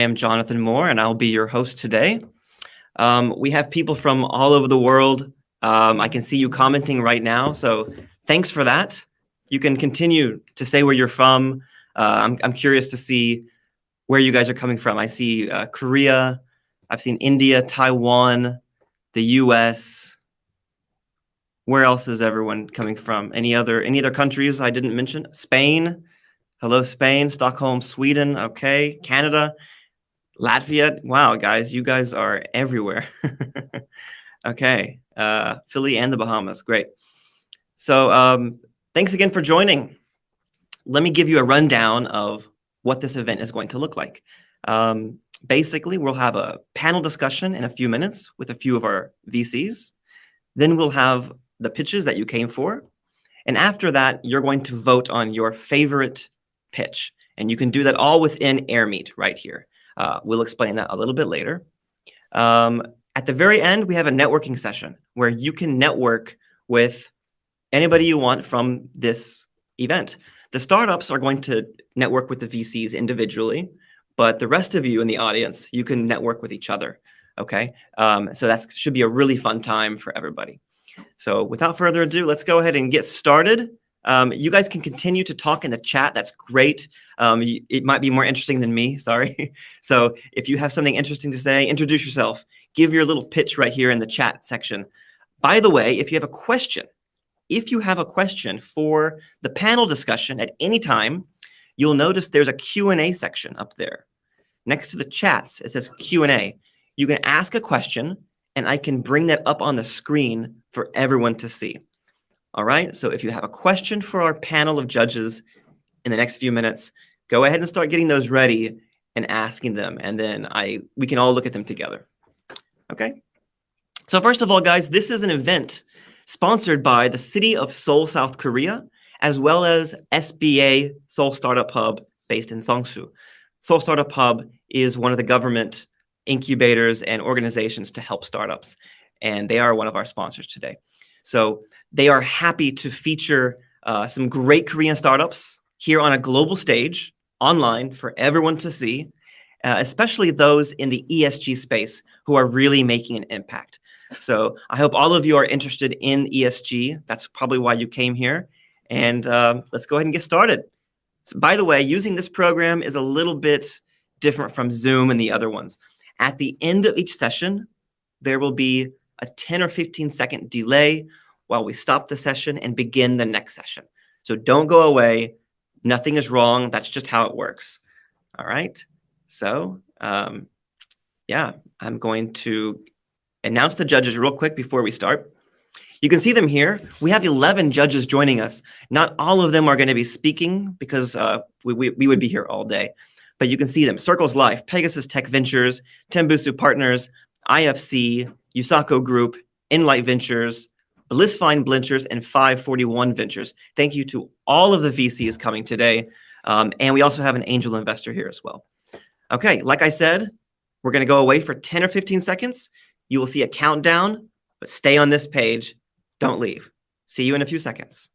I am Jonathan Moore, and I'll be your host today. We have people from all over the world. I can see you commenting right now, so thanks for that. You can continue to say where you're from. I'm curious to see where you guys are coming from. I see Korea. I've seen India, Taiwan, the U.S. Where else is everyone coming from? Any other countries I didn't mention? Spain. Hello, Spain. Stockholm, Sweden. Okay, Canada. Latvia, wow, guys, you guys are everywhere. Okay, Philly and the Bahamas, great. So thanks again for joining. Let me give you a rundown of what this event is going to look like. Basically, we'll have a panel discussion in a few minutes with a few of our VCs. Then we'll have the pitches that you came for. And after that, you're going to vote on your favorite pitch. And you can do that all within AirMeet right here. We'll explain that a little bit later. At the very end, we have a networking session where you can network with anybody you want from this event. The startups are going to network with the VCs individually, but the rest of you in the audience, you can network with each other. Okay, so that should be a really fun time for everybody. So without further ado, let's go ahead and get started. You guys can continue to talk in the chat. That's great. It might be more interesting than me, sorry. So if you have something interesting to say, introduce yourself. Give your little pitch right here in the chat section. By the way, if you have a question for the panel discussion at any time, you'll notice there's a Q&A section up there. Next to the chats, it says Q&A. You can ask a question, and I can bring that up on the screen for everyone to see. All right, so if you have a question for our panel of judges in the next few minutes, go ahead and start getting those ready and asking them, and then we can all look at them together. Okay, so first of all, guys, this is an event sponsored by the City of Seoul, South Korea, as well as SBA Seoul Startup Hub based in Seongsu. Seoul Startup Hub is one of the government incubators and organizations to help startups, and they are one of our sponsors today. So they are happy to feature some great Korean startups here on a global stage online for everyone to see, especially those in the ESG space who are really making an impact. So I hope all of you are interested in ESG. That's probably why you came here. And let's go ahead and get started. So, by the way, using this program is a little bit different from Zoom and the other ones. At the end of each session, there will be a 10 or 15 second delay while we stop the session and begin the next session. So don't go away. Nothing is wrong. That's just how it works. All right. So yeah, I'm going to announce the judges real quick before we start. You can see them here. We have 11 judges joining us. Not all of them are going to be speaking because we would be here all day. But you can see them. Circles Life, Pegasus Tech Ventures, Tembusu Partners, IFC, Usako Group, Enlight Ventures, Blissfine Ventures, and 541 Ventures. Thank you to all of the VCs coming today. And we also have an angel investor here as well. Okay, like I said, we're going to go away for 10 or 15 seconds. You will see a countdown, but stay on this page. Don't leave. See you in a few seconds.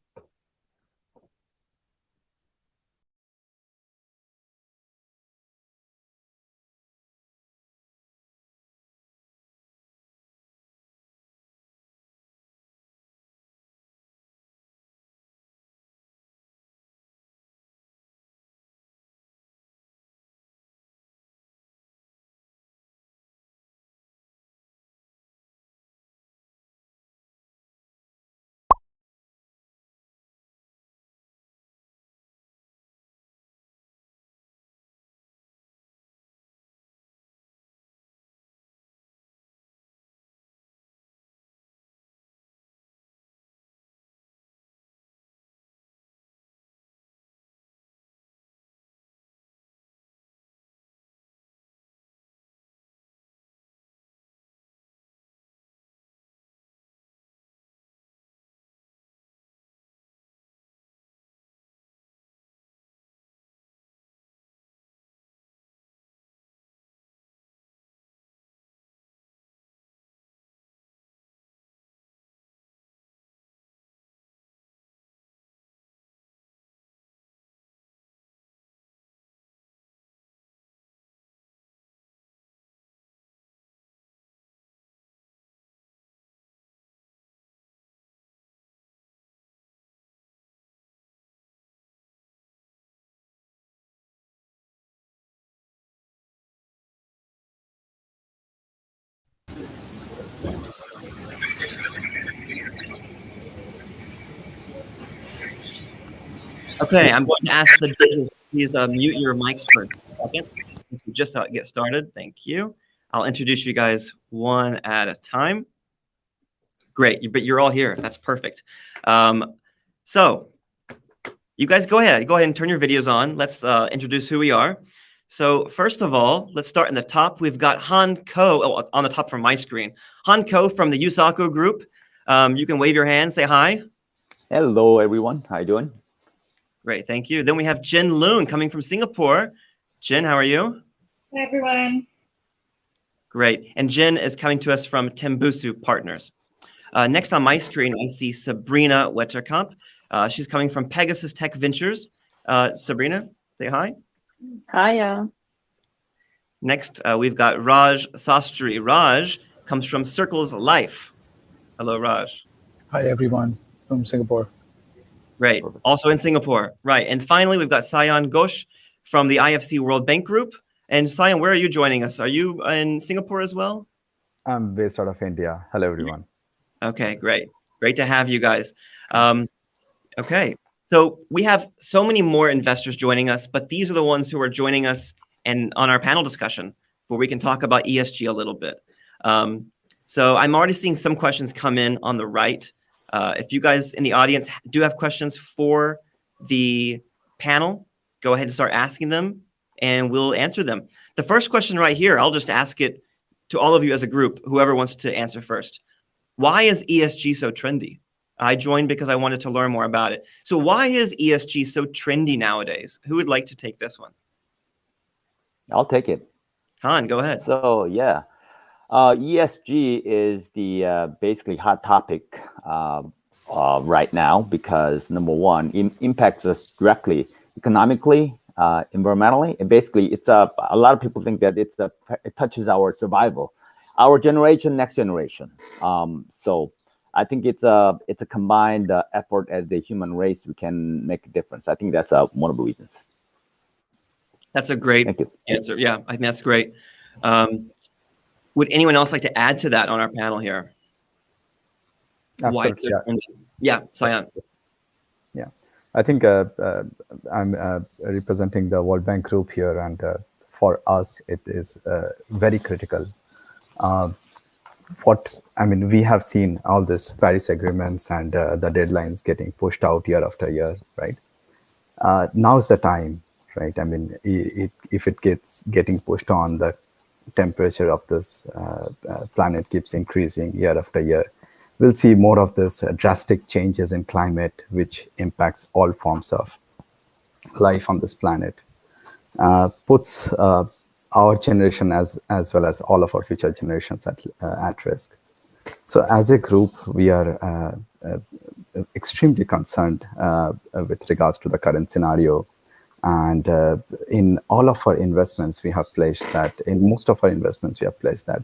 Okay, I'm going to ask the judges, please mute your mics for a second. Just get started. Thank you. I'll introduce you guys one at a time. Great, but you're all here. That's perfect. So you guys go ahead and turn your videos on. Let's introduce who we are. So first of all, let's start in the top. We've got Han Ko on the top from my screen. Han Ko from the Yusaku group. You can wave your hand, say hi. Hello, everyone. How you doing? Great, thank you. Then we have Jin Loon coming from Singapore. Jin, how are you? Hi, everyone. Great. And Jin is coming to us from Tembusu Partners. Next on my screen, I see Sabrina Wetterkamp. She's coming from Pegasus Tech Ventures. Sabrina, say hi. Hiya. Next, we've got Raj Sastry. Raj comes from Circles Life. Hello, Raj. Hi, everyone from Singapore. Great. Also in Singapore. Right. And finally, we've got Sayan Ghosh from the IFC World Bank Group. And Sayan, where are you joining us? Are you in Singapore as well? I'm based out of India. Hello, everyone. Okay, great. Great to have you guys. Okay. So we have so many more investors joining us, but these are the ones who are joining us and on our panel discussion where we can talk about ESG a little bit. So I'm already seeing some questions come in on the right. If you guys in the audience do have questions for the panel, go ahead and start asking them and we'll answer them. The first question right here, I'll just ask it to all of you as a group, whoever wants to answer first. Why is ESG so trendy? I joined because I wanted to learn more about it. So why is ESG so trendy nowadays? Who would like to take this one? I'll take it. Han, go ahead. So yeah, ESG is the basically hot topic right now because number one, it impacts us directly economically, environmentally, and basically it's a lot of people think that it touches our survival, our generation, next generation. So I think it's a combined effort as the human race we can make a difference. I think that's one of the reasons. That's a great answer. Yeah, I think that's great. Would anyone else like to add to that on our panel here? Absolutely. Yeah, Sayan. Yeah, I think I'm representing the World Bank Group here, and for us, it is very critical. We have seen all this Paris agreements and the deadlines getting pushed out year after year, right? Now's the time, right? I mean, if it getting pushed on, the temperature of this planet keeps increasing year after year. We'll see more of this drastic changes in climate, which impacts all forms of life on this planet, puts our generation as well as all of our future generations at risk. So as a group, we are extremely concerned with regards to the current scenario. And in all of our investments, we have pledged that, in most of our investments, we have pledged that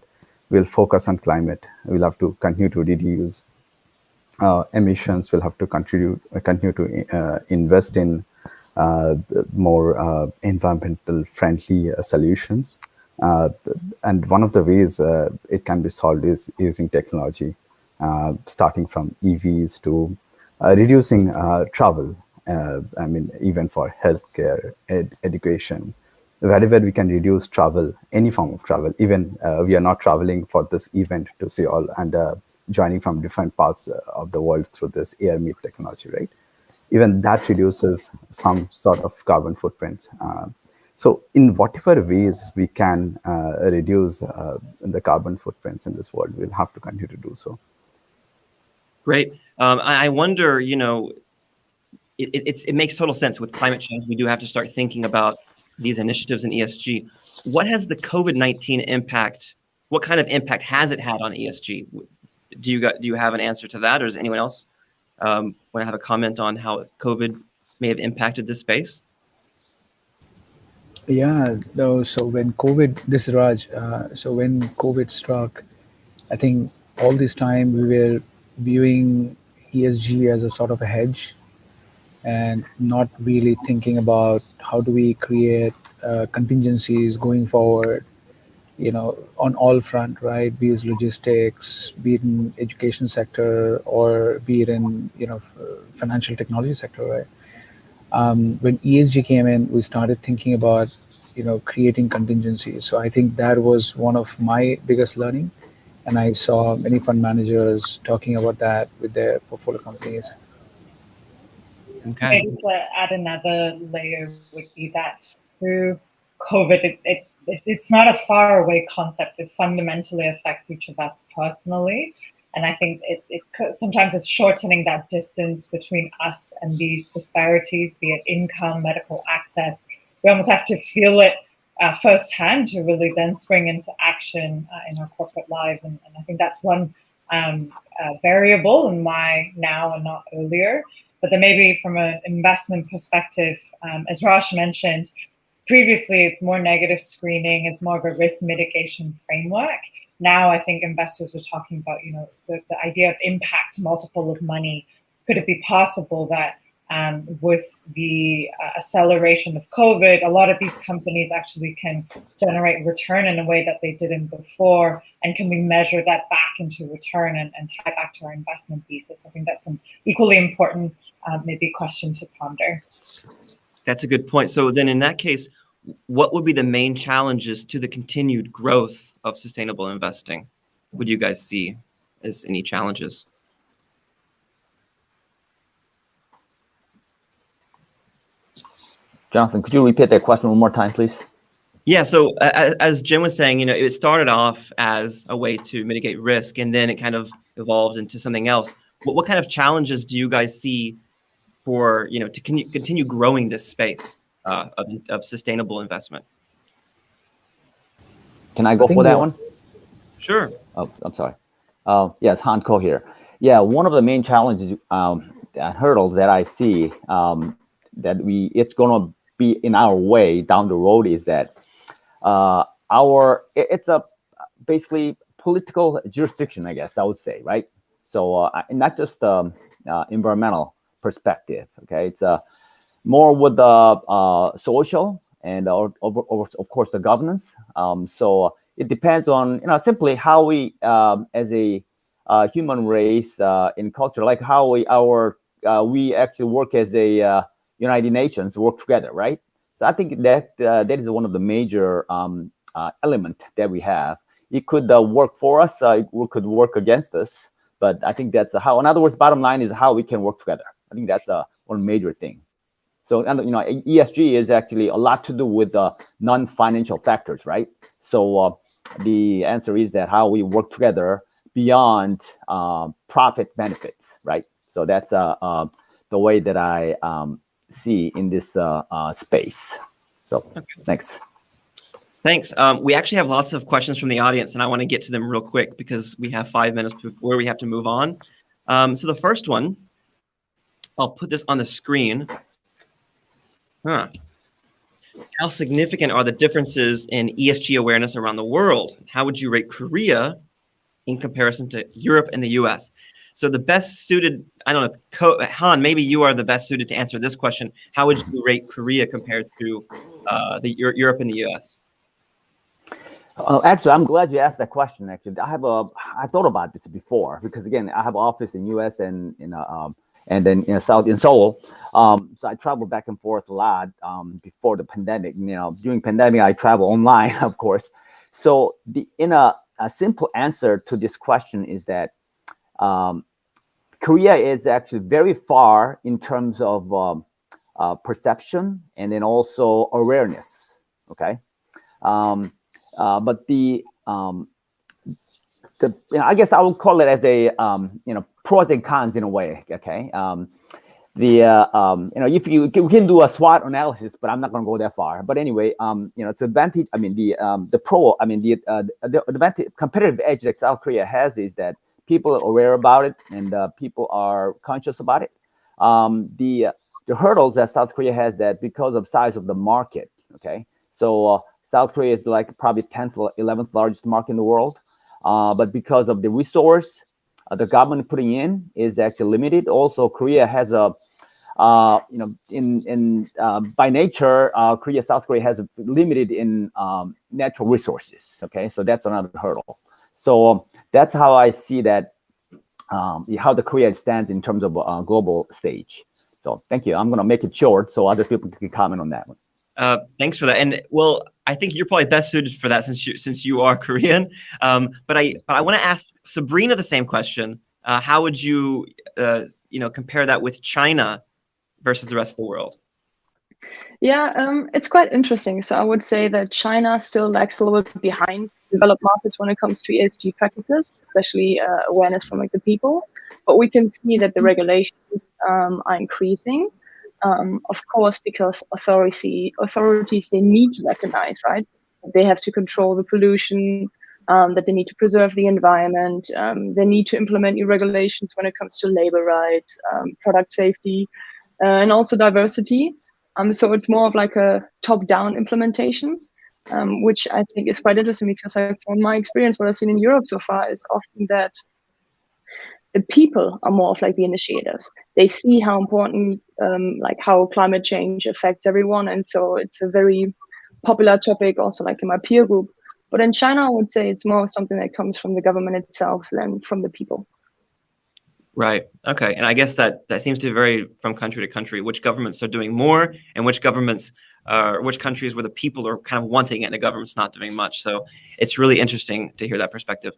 we'll focus on climate. We'll have to continue to reduce emissions. We'll have to continue to invest in more environmental friendly solutions. And one of the ways it can be solved is using technology, starting from EVs to reducing travel. Even for healthcare, education, wherever we can reduce travel, any form of travel, even we are not traveling for this event to see all and joining from different parts of the world through this air meet technology, right? Even that reduces some sort of carbon footprints. So in whatever ways we can reduce the carbon footprints in this world, we'll have to continue to do so. Great. I wonder, it makes total sense with climate change. We do have to start thinking about these initiatives in ESG. What has the COVID-19 impact? What kind of impact has it had on ESG? Do you have an answer to that, or does anyone else want to have a comment on how COVID may have impacted this space? Yeah, no. So when COVID, this is Raj. So when COVID struck, I think all this time we were viewing ESG as a sort of a hedge, and not really thinking about how do we create contingencies going forward, on all front, right? Be it logistics, be it in education sector, or be it in, financial technology sector, right? When ESG came in, we started thinking about, creating contingencies. So I think that was one of my biggest learning, and I saw many fund managers talking about that with their portfolio companies. Okay. Maybe to add another layer would be that through COVID, it's not a far away concept. It fundamentally affects each of us personally. And I think sometimes it's shortening that distance between us and these disparities, be it income, medical access. We almost have to feel it firsthand to really then spring into action in our corporate lives. And I think that's one variable and why now and not earlier. But then maybe from an investment perspective, as Raj mentioned, previously it's more negative screening, it's more of a risk mitigation framework. Now I think investors are talking about, the idea of impact multiple of money. Could it be possible that with the acceleration of COVID, a lot of these companies actually can generate return in a way that they didn't before? And can we measure that back into return and tie back to our investment thesis? I think that's an equally important maybe question to ponder. That's a good point. So then in that case, what would be the main challenges to the continued growth of sustainable investing? Would you guys see as any challenges? Jonathan, could you repeat that question one more time, please? Yeah, so as Jim was saying, it started off as a way to mitigate risk, and then it kind of evolved into something else. What kind of challenges do you guys see for, to continue growing this space of sustainable investment? Can I go for that one? Sure. Oh, I'm sorry. Yes, Han Ko here. Yeah, one of the main challenges, hurdles that I see that it's going to be in our way down the road is that it's a basically political jurisdiction, I guess I would say, right? So not just environmental perspective, okay? It's more with the social and of course the governance. So it depends on simply how we as a human race in culture, like how we actually work as a United Nations, work together, right? So I think that is one of the major element that we have. It could work for us, it could work against us, but I think that's how. In other words, bottom line is how we can work together. I think that's one major thing. So ESG is actually a lot to do with non-financial factors, right? So the answer is that how we work together beyond profit benefits, right? So that's the way that I see in this space. So thanks. Thanks. We actually have lots of questions from the audience, and I want to get to them real quick because we have 5 minutes before we have to move on. So the first one, I'll put this on the screen. How significant are the differences in ESG awareness around the world? How would you rate Korea in comparison to Europe and the US? So the best suited, I don't know, Han, maybe you are the best suited to answer this question. How would you rate Korea compared to Europe and the US? Actually, I'm glad you asked that question. Actually, I thought about this before because again, I have an office in US and then in Seoul. So I travel back and forth a lot before the pandemic. During pandemic, I travel online, of course. So a simple answer to this question is that Korea is actually very far in terms of perception and then also awareness. Okay, but I guess I would call it as a pros and cons in a way. Okay, if you can do a SWOT analysis, but I'm not going to go that far. But anyway, it's advantage. I mean, the advantage, competitive edge that South Korea has is that people are aware about it and people are conscious about it. The hurdles that South Korea has that because of size of the market. Okay, so South Korea is like probably 10th or 11th largest market in the world. But because of the resource the government putting in is actually limited. Also, Korea has by nature, South Korea has limited in natural resources. Okay, so that's another hurdle. So that's how I see that how the Korea stands in terms of global stage. So thank you. I'm going to make it short so other people can comment on that one. Thanks for that. And well, I think you're probably best suited for that since you are Korean. But I want to ask Sabrina the same question. How would you compare that with China versus the rest of the world? Yeah, it's quite interesting. So I would say that China still lags a little bit behind developed markets when it comes to ESG practices, especially awareness from the people. But we can see that the regulations are increasing. Of course, because authorities, they need to recognize, right? They have to control the pollution, that they need to preserve the environment. They need to implement new regulations when it comes to labor rights, product safety, and also diversity. So it's more of like a top-down implementation, which I think is quite interesting because from my experience, what I've seen in Europe so far is often that the people are more of like the initiators. They see how important, like how climate change affects everyone. And so it's a very popular topic also like in my peer group. But in China, I would say it's more something that comes from the government itself than from the people. Right. Okay. And I guess that seems to vary from country to country, which governments are doing more and which countries where the people are kind of wanting it and the government's not doing much. So it's really interesting to hear that perspective.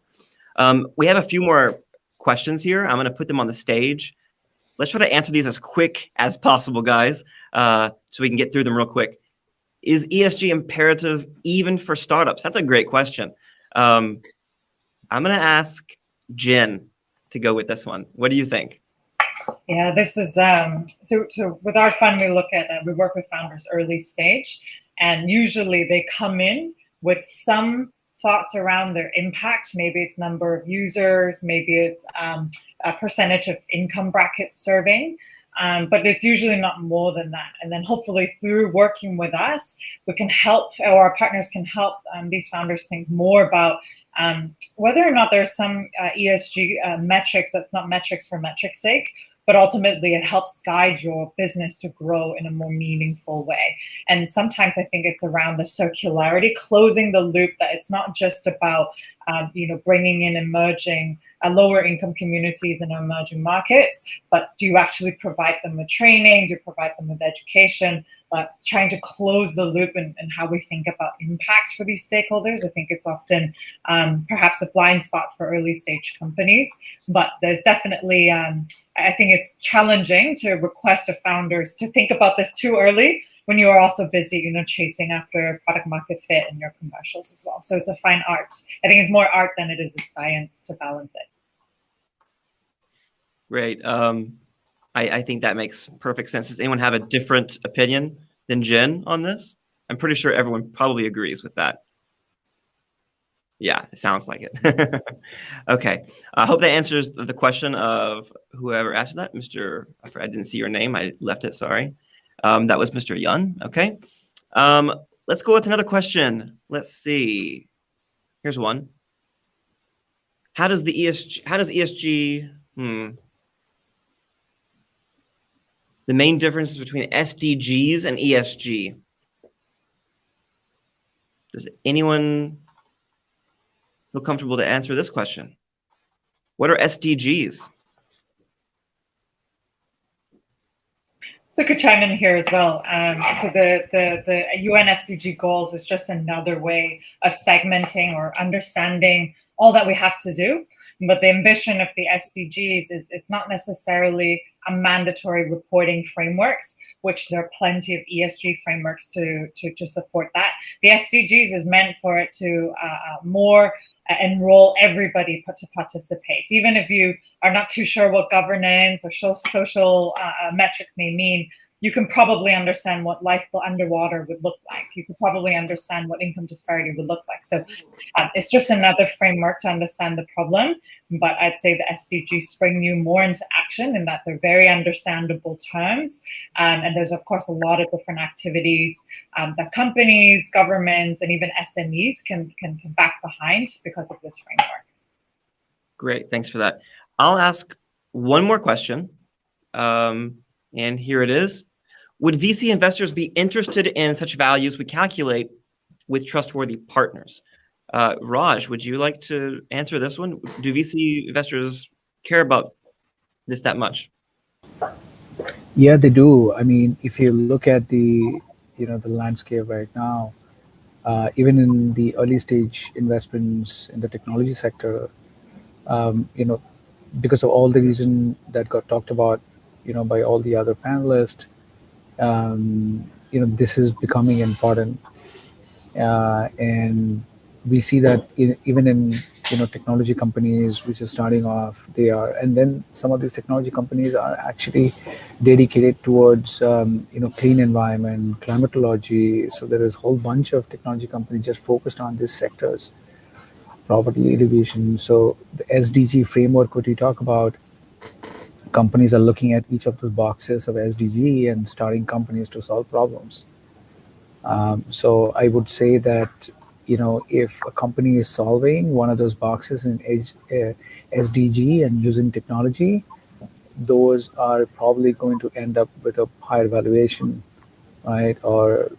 We have a few more questions here. I'm going to put them on the stage. Let's try to answer these as quick as possible, guys, so we can get through them real quick. Is ESG imperative even for startups? That's a great question. I'm going to ask Jen to go with this one. What do you think? Yeah, this is so with our fund, we work with founders early stage, and usually they come in with some thoughts around their impact. Maybe it's number of users, maybe it's a percentage of income bracket serving, but it's usually not more than that. And then hopefully through working with us, we can help, or our partners can help these founders think more about whether or not there's some ESG metrics that's not metrics for metrics' sake, but ultimately it helps guide your business to grow in a more meaningful way. And sometimes I think it's around the circularity, closing the loop, that it's not just about bringing in emerging lower income communities in emerging markets, but do you actually provide them with training? Do you provide them with education? Trying to close the loop and how we think about impacts for these stakeholders. I think it's often perhaps a blind spot for early stage companies, but there's definitely, I think it's challenging to request of founders to think about this too early when you are also busy, chasing after product market fit in your commercials as well. So it's a fine art. I think it's more art than it is a science to balance it. Great. I think that makes perfect sense. Does anyone have a different opinion than Jen on this? I'm pretty sure everyone probably agrees with that. Yeah, it sounds like it. Okay. I hope that answers the question of whoever asked that. I didn't see your name. I left it. Sorry. That was Mr. Yun. Okay. Let's go with another question. Let's see. Here's one. How does ESG the main differences between SDGs and ESG? Does anyone feel comfortable to answer this question? What are SDGs? So I could chime in here as well. So the UN SDG goals is just another way of segmenting or understanding all that we have to do. But the ambition of the SDGs is it's not necessarily a mandatory reporting frameworks, which there are plenty of ESG frameworks to support that. The SDGs is meant for it to more enroll everybody to participate. Even if you are not too sure what governance or social metrics may mean, you can probably understand what life underwater would look like. You could probably understand what income disparity would look like. So it's just another framework to understand the problem. But I'd say the SDGs spring you more into action in that they're very understandable terms. And there's, of course, a lot of different activities that companies, governments, and even SMEs can back behind because of this framework. Great. Thanks for that. I'll ask one more question. And here it is. Would VC investors be interested in such values we calculate with trustworthy partners? Raj, would you like to answer this one? Do VC investors care about this that much? Yeah, they do. I mean, if you look at the landscape right now, even in the early stage investments in the technology sector, um, you know, because of all the reason that got talked about, by all the other panelists, this is becoming important, and we see that even in technology companies which are starting off, they are, and then some of these technology companies are actually dedicated towards clean environment, climatology. So there is a whole bunch of technology companies just focused on these sectors, poverty alleviation. So the SDG framework, what you talk about, companies are looking at each of the boxes of SDG and starting companies to solve problems. So I would say that if a company is solving one of those boxes in SDG and using technology, those are probably going to end up with a higher valuation, right? Or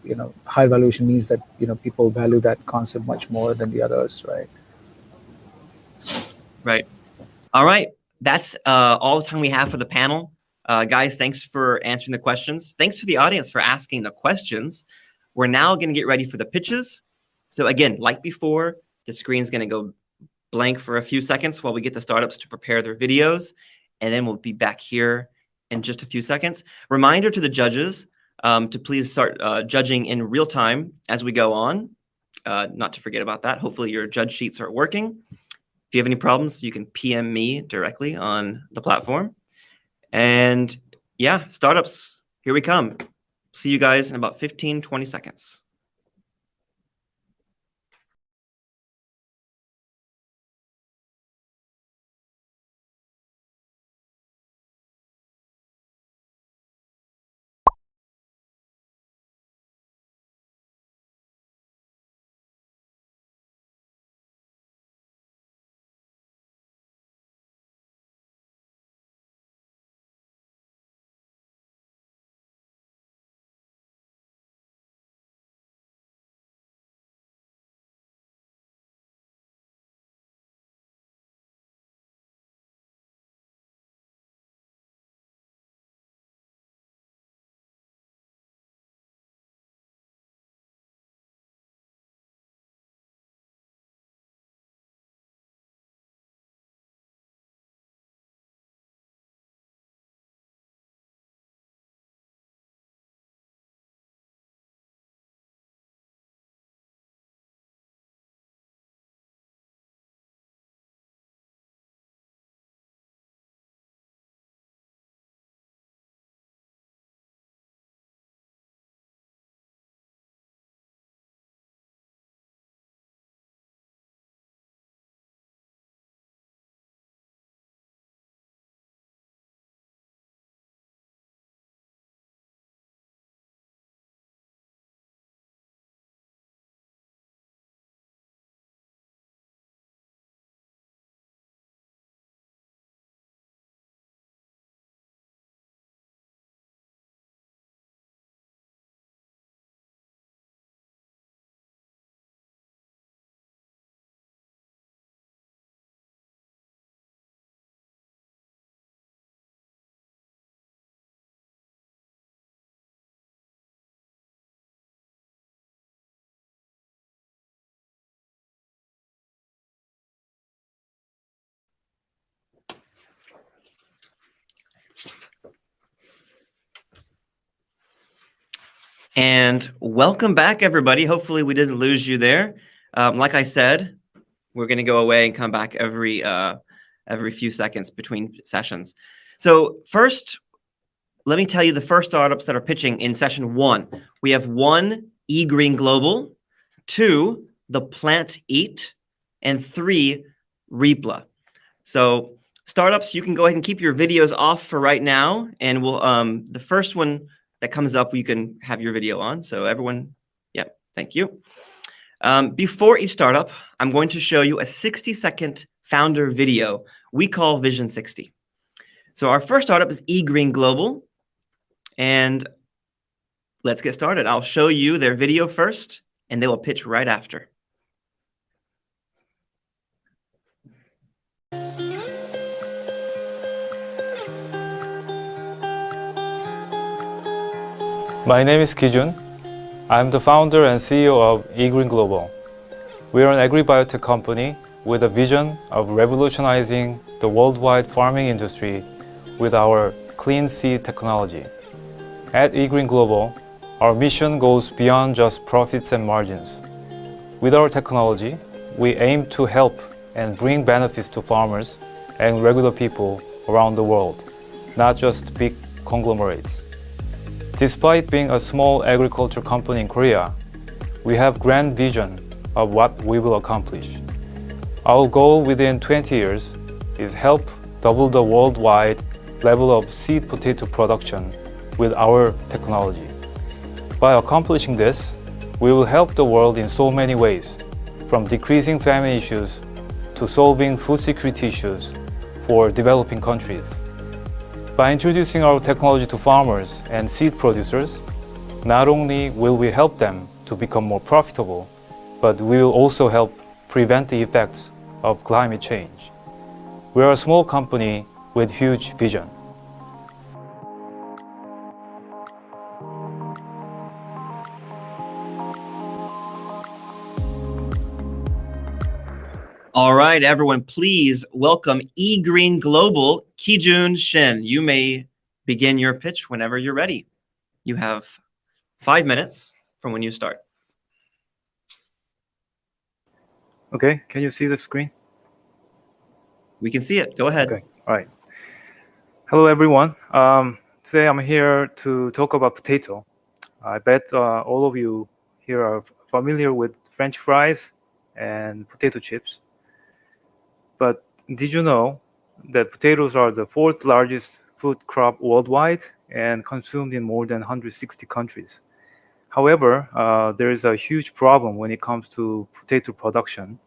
higher valuation means that people value that concept much more than the others, right? Right. All right. That's all the time we have for the panel. Guys, thanks for answering the questions. Thanks to the audience for asking the questions. We're now going to get ready for the pitches. So again, like before, the screen's going to go blank for a few seconds while we get the startups to prepare their videos, and then we'll be back here in just a few seconds. Reminder to the judges to please start judging in real time as we go on. Not to forget about that. Hopefully your judge sheets are working. If you have any problems, you can PM me directly on the platform. And yeah, startups, here we come. See you guys in about 15, 20 seconds. And welcome back, everybody. Hopefully we didn't lose you there. Like I said, we're going to go away and come back every few seconds between sessions. So first, let me tell you the first startups that are pitching in session 1. We have 1, eGreen Global, 2, The Plant Eat, and 3, Repla. So startups, you can go ahead and keep your videos off for right now, and we'll the first one that comes up, you can have your video on. So everyone, yep, thank you. Before each startup, I'm going to show you a 60-second founder video we call Vision 60. So our first startup is eGreen Global, and let's get started. I'll show you their video first, and they will pitch right after. My name is Kijun. I'm the founder and CEO of eGreen Global. We are an agri-biotech company with a vision of revolutionizing the worldwide farming industry with our clean seed technology. At eGreen Global, our mission goes beyond just profits and margins. With our technology, we aim to help and bring benefits to farmers and regular people around the world, not just big conglomerates. Despite being a small agriculture company in Korea, we have grand vision of what we will accomplish. Our goal within 20 years is help double the worldwide level of seed potato production with our technology. By accomplishing this, we will help the world in so many ways, from decreasing famine issues to solving food security issues for developing countries. By introducing our technology to farmers and seed producers, not only will we help them to become more profitable, but we will also help prevent the effects of climate change. We are a small company with huge vision. All right, everyone, please welcome eGreen Global, Kijun Shin. You may begin your pitch whenever you're ready. You have 5 minutes from when you start. Okay, can you see the screen? We can see it. Go ahead. Okay, all right. Hello, everyone. Today I'm here to talk about potato. I bet all of you here are familiar with French fries and potato chips. But did you know that potatoes are the 4th largest food crop worldwide and consumed in more than 160 countries? However, there is a huge problem when it comes to potato production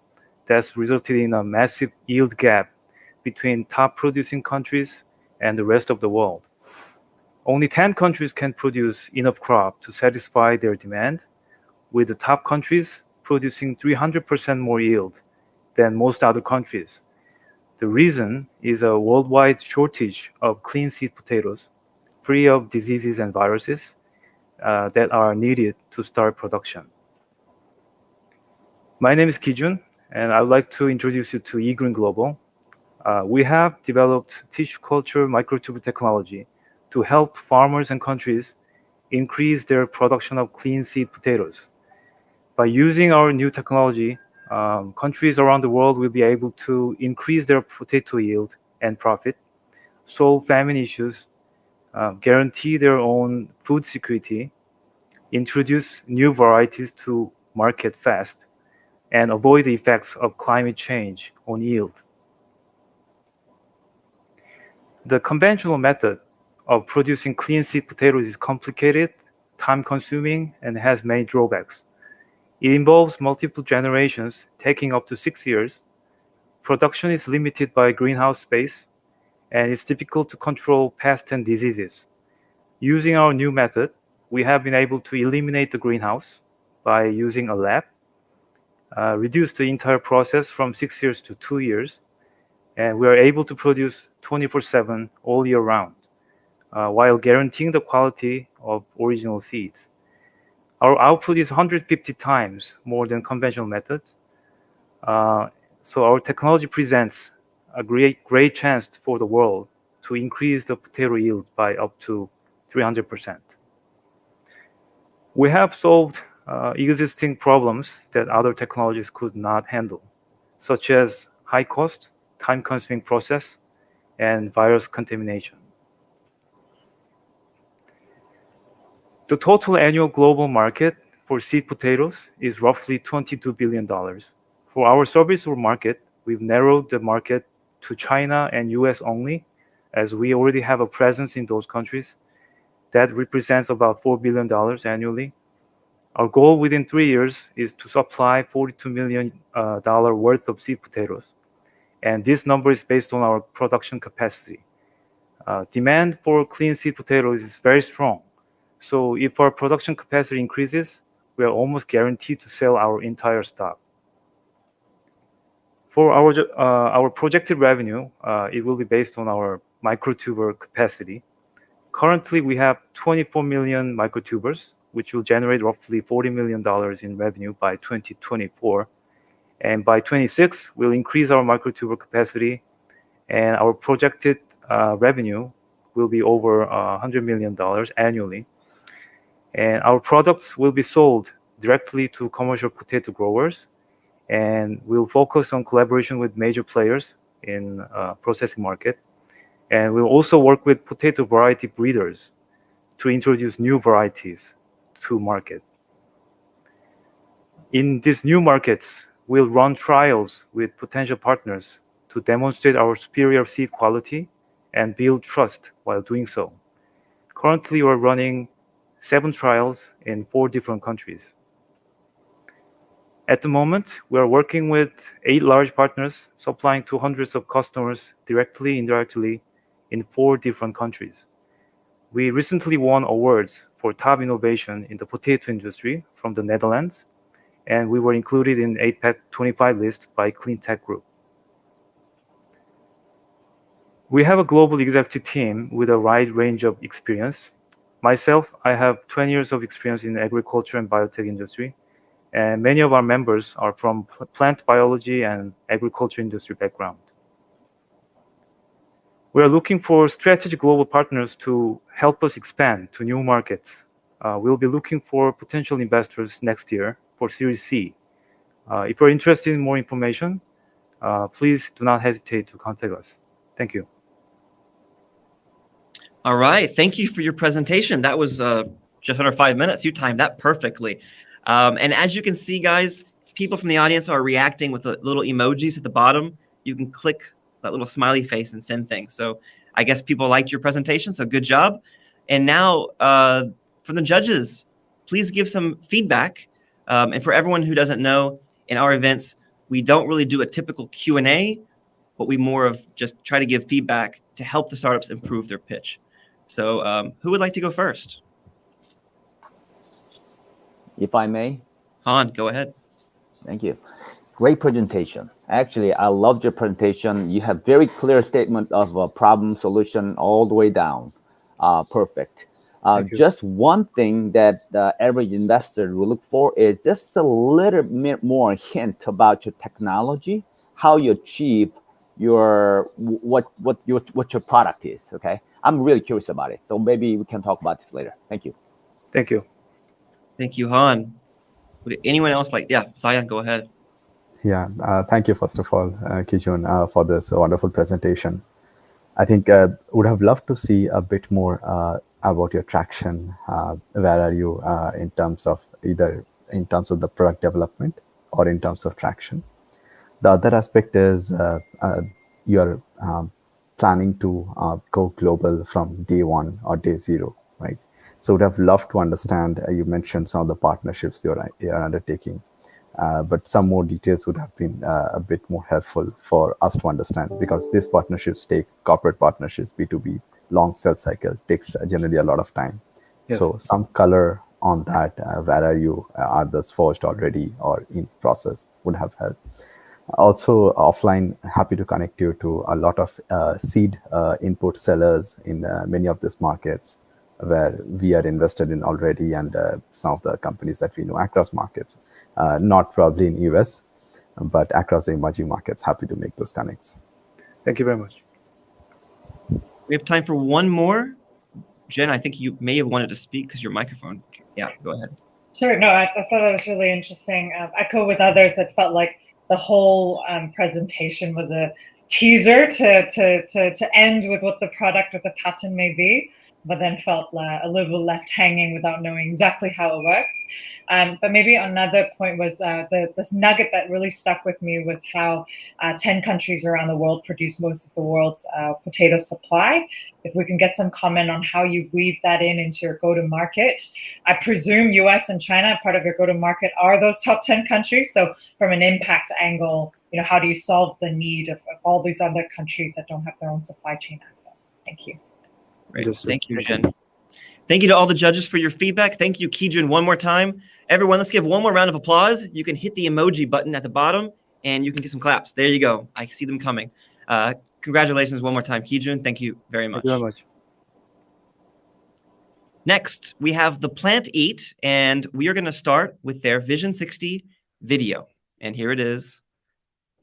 that's resulted in a massive yield gap between top producing countries and the rest of the world. Only 10 countries can produce enough crop to satisfy their demand, with the top countries producing 300% more yield than most other countries. The reason is a worldwide shortage of clean seed potatoes, free of diseases and viruses that are needed to start production. My name is Kijun, and I would like to introduce you to eGreen Global. We have developed tissue culture microtube technology to help farmers and countries increase their production of clean seed potatoes. By using our new technology, countries around the world will be able to increase their potato yield and profit, solve famine issues, guarantee their own food security, introduce new varieties to market fast, and avoid the effects of climate change on yield. The conventional method of producing clean seed potatoes is complicated, time-consuming, and has many drawbacks. It involves multiple generations, taking up to 6 years. Production is limited by greenhouse space, and it's difficult to control pests and diseases. Using our new method, we have been able to eliminate the greenhouse by using a lab, reduce the entire process from 6 years to 2 years, and we are able to produce 24/7 all year round, while guaranteeing the quality of original seeds. Our output is 150 times more than conventional methods. So our technology presents a great chance for the world to increase the potato yield by up to 300%. We have solved existing problems that other technologies could not handle, such as high cost, time-consuming process, and virus contamination. The total annual global market for seed potatoes is roughly $22 billion. For our serviceable market, we've narrowed the market to China and US only, as we already have a presence in those countries. That represents about $4 billion annually. Our goal within 3 years is to supply $42 million worth of seed potatoes. And this number is based on our production capacity. Demand for clean seed potatoes is very strong. So if our production capacity increases, we are almost guaranteed to sell our entire stock. For our projected revenue, it will be based on our microtuber capacity. Currently, we have 24 million microtubers, which will generate roughly $40 million in revenue by 2024. And by 26, we'll increase our microtuber capacity, and our projected revenue will be over $100 million annually. And our products will be sold directly to commercial potato growers, and we'll focus on collaboration with major players in processing market. And we'll also work with potato variety breeders to introduce new varieties to market. In these new markets, we'll run trials with potential partners to demonstrate our superior seed quality and build trust while doing so. Currently, we're running 7 trials in 4 different countries. At the moment, we are working with 8 large partners, supplying to hundreds of customers directly, indirectly, in 4 different countries. We recently won awards for top innovation in the potato industry from the Netherlands, and we were included in APAC 25 list by Cleantech Group. We have a global executive team with a wide range of experience. Myself, I have 20 years of experience in the agriculture and biotech industry, and many of our members are from plant biology and agriculture industry background. We are looking for strategic global partners to help us expand to new markets. We'll be looking for potential investors next year for Series C. If you're interested in more information, please do not hesitate to contact us. Thank you. All right. Thank you for your presentation. That was just under 5 minutes. You timed that perfectly. And as you can see, guys, people from the audience are reacting with the little emojis at the bottom. You can click that little smiley face and send things. So I guess people liked your presentation, so good job. And now from the judges, please give some feedback. And for everyone who doesn't know, in our events, we don't really do a typical Q&A, but we more of just try to give feedback to help the startups improve their pitch. So who would like to go first? If I may. Han, go ahead. Thank you. Great presentation. Actually, I loved your presentation. You have very clear statement of a problem solution all the way down. Perfect. Just one thing that the average investor will look for is just a little bit more hint about your technology, how you achieve your what your product is. Okay, I'm really curious about it. So maybe we can talk about this later. Thank you. Thank you. Thank you, Han. Would anyone else like? Yeah, Sayan, go ahead. Yeah, thank you, first of all, Kijun, for this wonderful presentation. I think would have loved to see a bit more about your traction. Where are you in terms of either in terms of the product development or in terms of traction? The other aspect is you're planning to go global from day 1 or day 0, right? So would have loved to understand, you mentioned some of the partnerships you're undertaking. But some more details would have been a bit more helpful for us to understand, because these partnerships take corporate partnerships, B2B, long sales cycle, takes generally a lot of time. Yes. So some color on that, where are you? Are those forged already or in process would have helped. Also offline, happy to connect you to a lot of seed input sellers in many of these markets where we are invested in already, and some of the companies that we know across markets. Not probably in US, but across the emerging markets. Happy to make those connects. Thank you very much. We have time for one more. Jen, I think you may have wanted to speak because your microphone. Yeah, go ahead. Sure. No, I thought that was really interesting. Echo with others that felt like the whole presentation was a teaser to end with what the product or the patent may be, but then felt a little left hanging without knowing exactly how it works. But maybe another point was this nugget that really stuck with me was how 10 countries around the world produce most of the world's potato supply. If we can get some comment on how you weave that into your go-to-market. I presume US and China, part of your go-to-market, are those top 10 countries. So from an impact angle, how do you solve the need of all these other countries that don't have their own supply chain access? Thank you. Great. Thank you, Jen. Thank you to all the judges for your feedback. Thank you, Kijun, one more time. Everyone, let's give one more round of applause. You can hit the emoji button at the bottom, and you can get some claps. There you go. I see them coming. Congratulations one more time, Kijun. Thank you very much. Thank you very much. Next, we have The Plant Eat, and we are going to start with their Vision 60 video. And here it is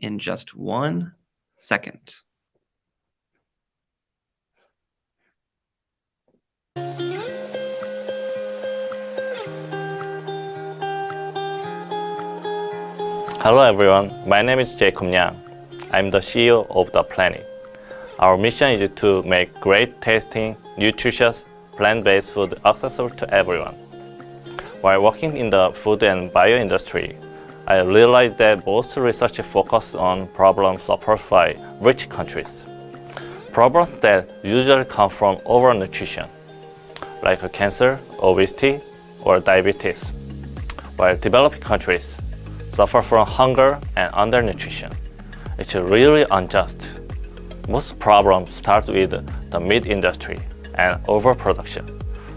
in just 1 second. Hello everyone, my name is Jacob Yang. I'm the CEO of The Planet. Our mission is to make great tasting, nutritious, plant-based food accessible to everyone. While working in the food and bio industry, I realized that most research focuses on problems suffered by rich countries. Problems that usually come from overnutrition, like cancer, obesity, or diabetes, while developing countries suffer from hunger and undernutrition. It's really unjust. Most problems start with the meat industry and overproduction,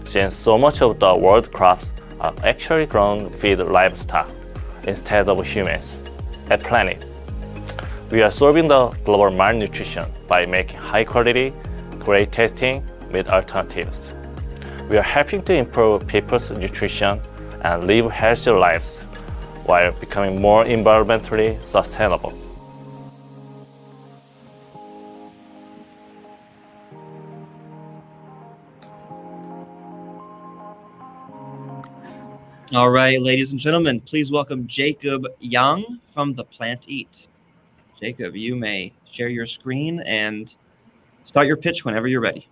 since so much of the world crops are actually grown to feed livestock instead of humans. At Planet, we are solving the global malnutrition by making high-quality, great-tasting meat alternatives. We are helping to improve people's nutrition and live healthier lives while becoming more environmentally sustainable. All right, ladies and gentlemen, please welcome Jacob Yang from The Plant Eat. Jacob, you may share your screen and start your pitch whenever you're ready.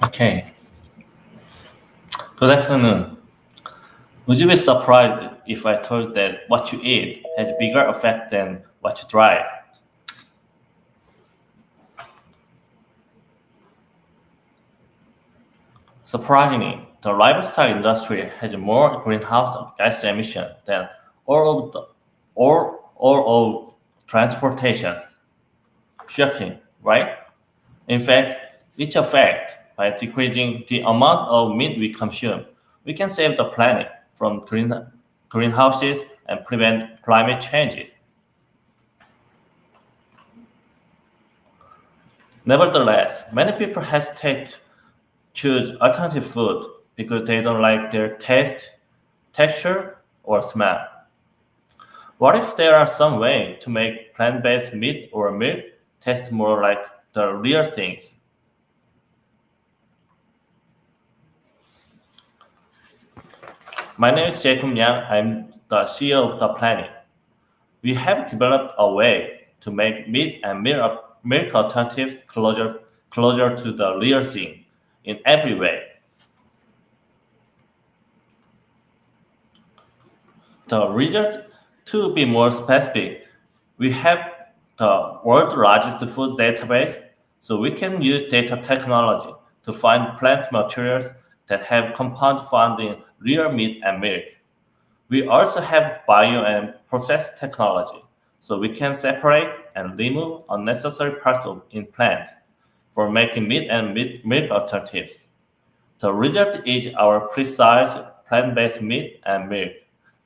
Okay. Good afternoon. Would you be surprised if I told that what you eat has a bigger effect than what you drive? Surprisingly, the livestock industry has more greenhouse gas emissions than all of transportation. Shocking, right? In fact, each effect, by decreasing the amount of meat we consume, we can save the planet from greenhouses and prevent climate change. Nevertheless, many people hesitate to choose alternative food because they don't like their taste, texture, or smell. What if there are some way to make plant-based meat or milk taste more like the real things? My name is Jacob Yang. I'm the CEO of The Planet. We have developed a way to make meat and milk alternatives closer to the real thing in every way. The result, to be more specific, we have the world's largest food database, so we can use data technology to find plant materials that have compound found in real meat and milk. We also have bio and process technology, so we can separate and remove unnecessary parts in plants for making meat and milk alternatives. The result is our precise plant-based meat and milk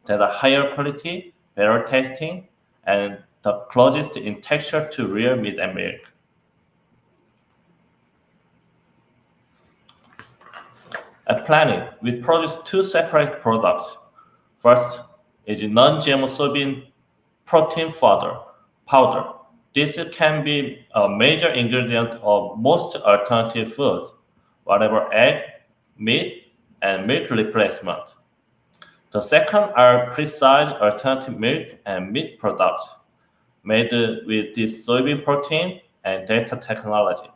that are higher quality, better tasting, and the closest in texture to real meat and milk. At Planet, we produce two separate products. First is non-GMO soybean protein powder. This can be a major ingredient of most alternative foods, whatever egg, meat, and milk replacement. The second are precise alternative milk and meat products made with this soybean protein and data technology.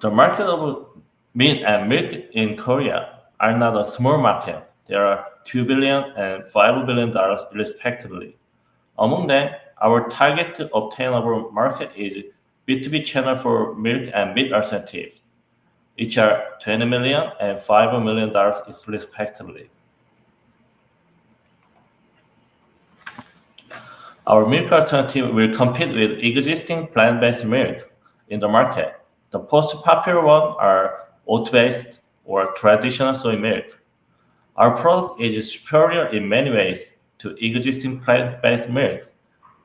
The market of meat and milk in Korea are not a small market. There are $2 billion and $5 billion respectively. Among them, our target obtainable market is B2B channel for milk and meat alternatives. Each are $20 million and $5 million respectively. Our milk alternative will compete with existing plant-based milk in the market. The most popular ones are oat-based, or traditional soy milk. Our product is superior in many ways to existing plant-based milk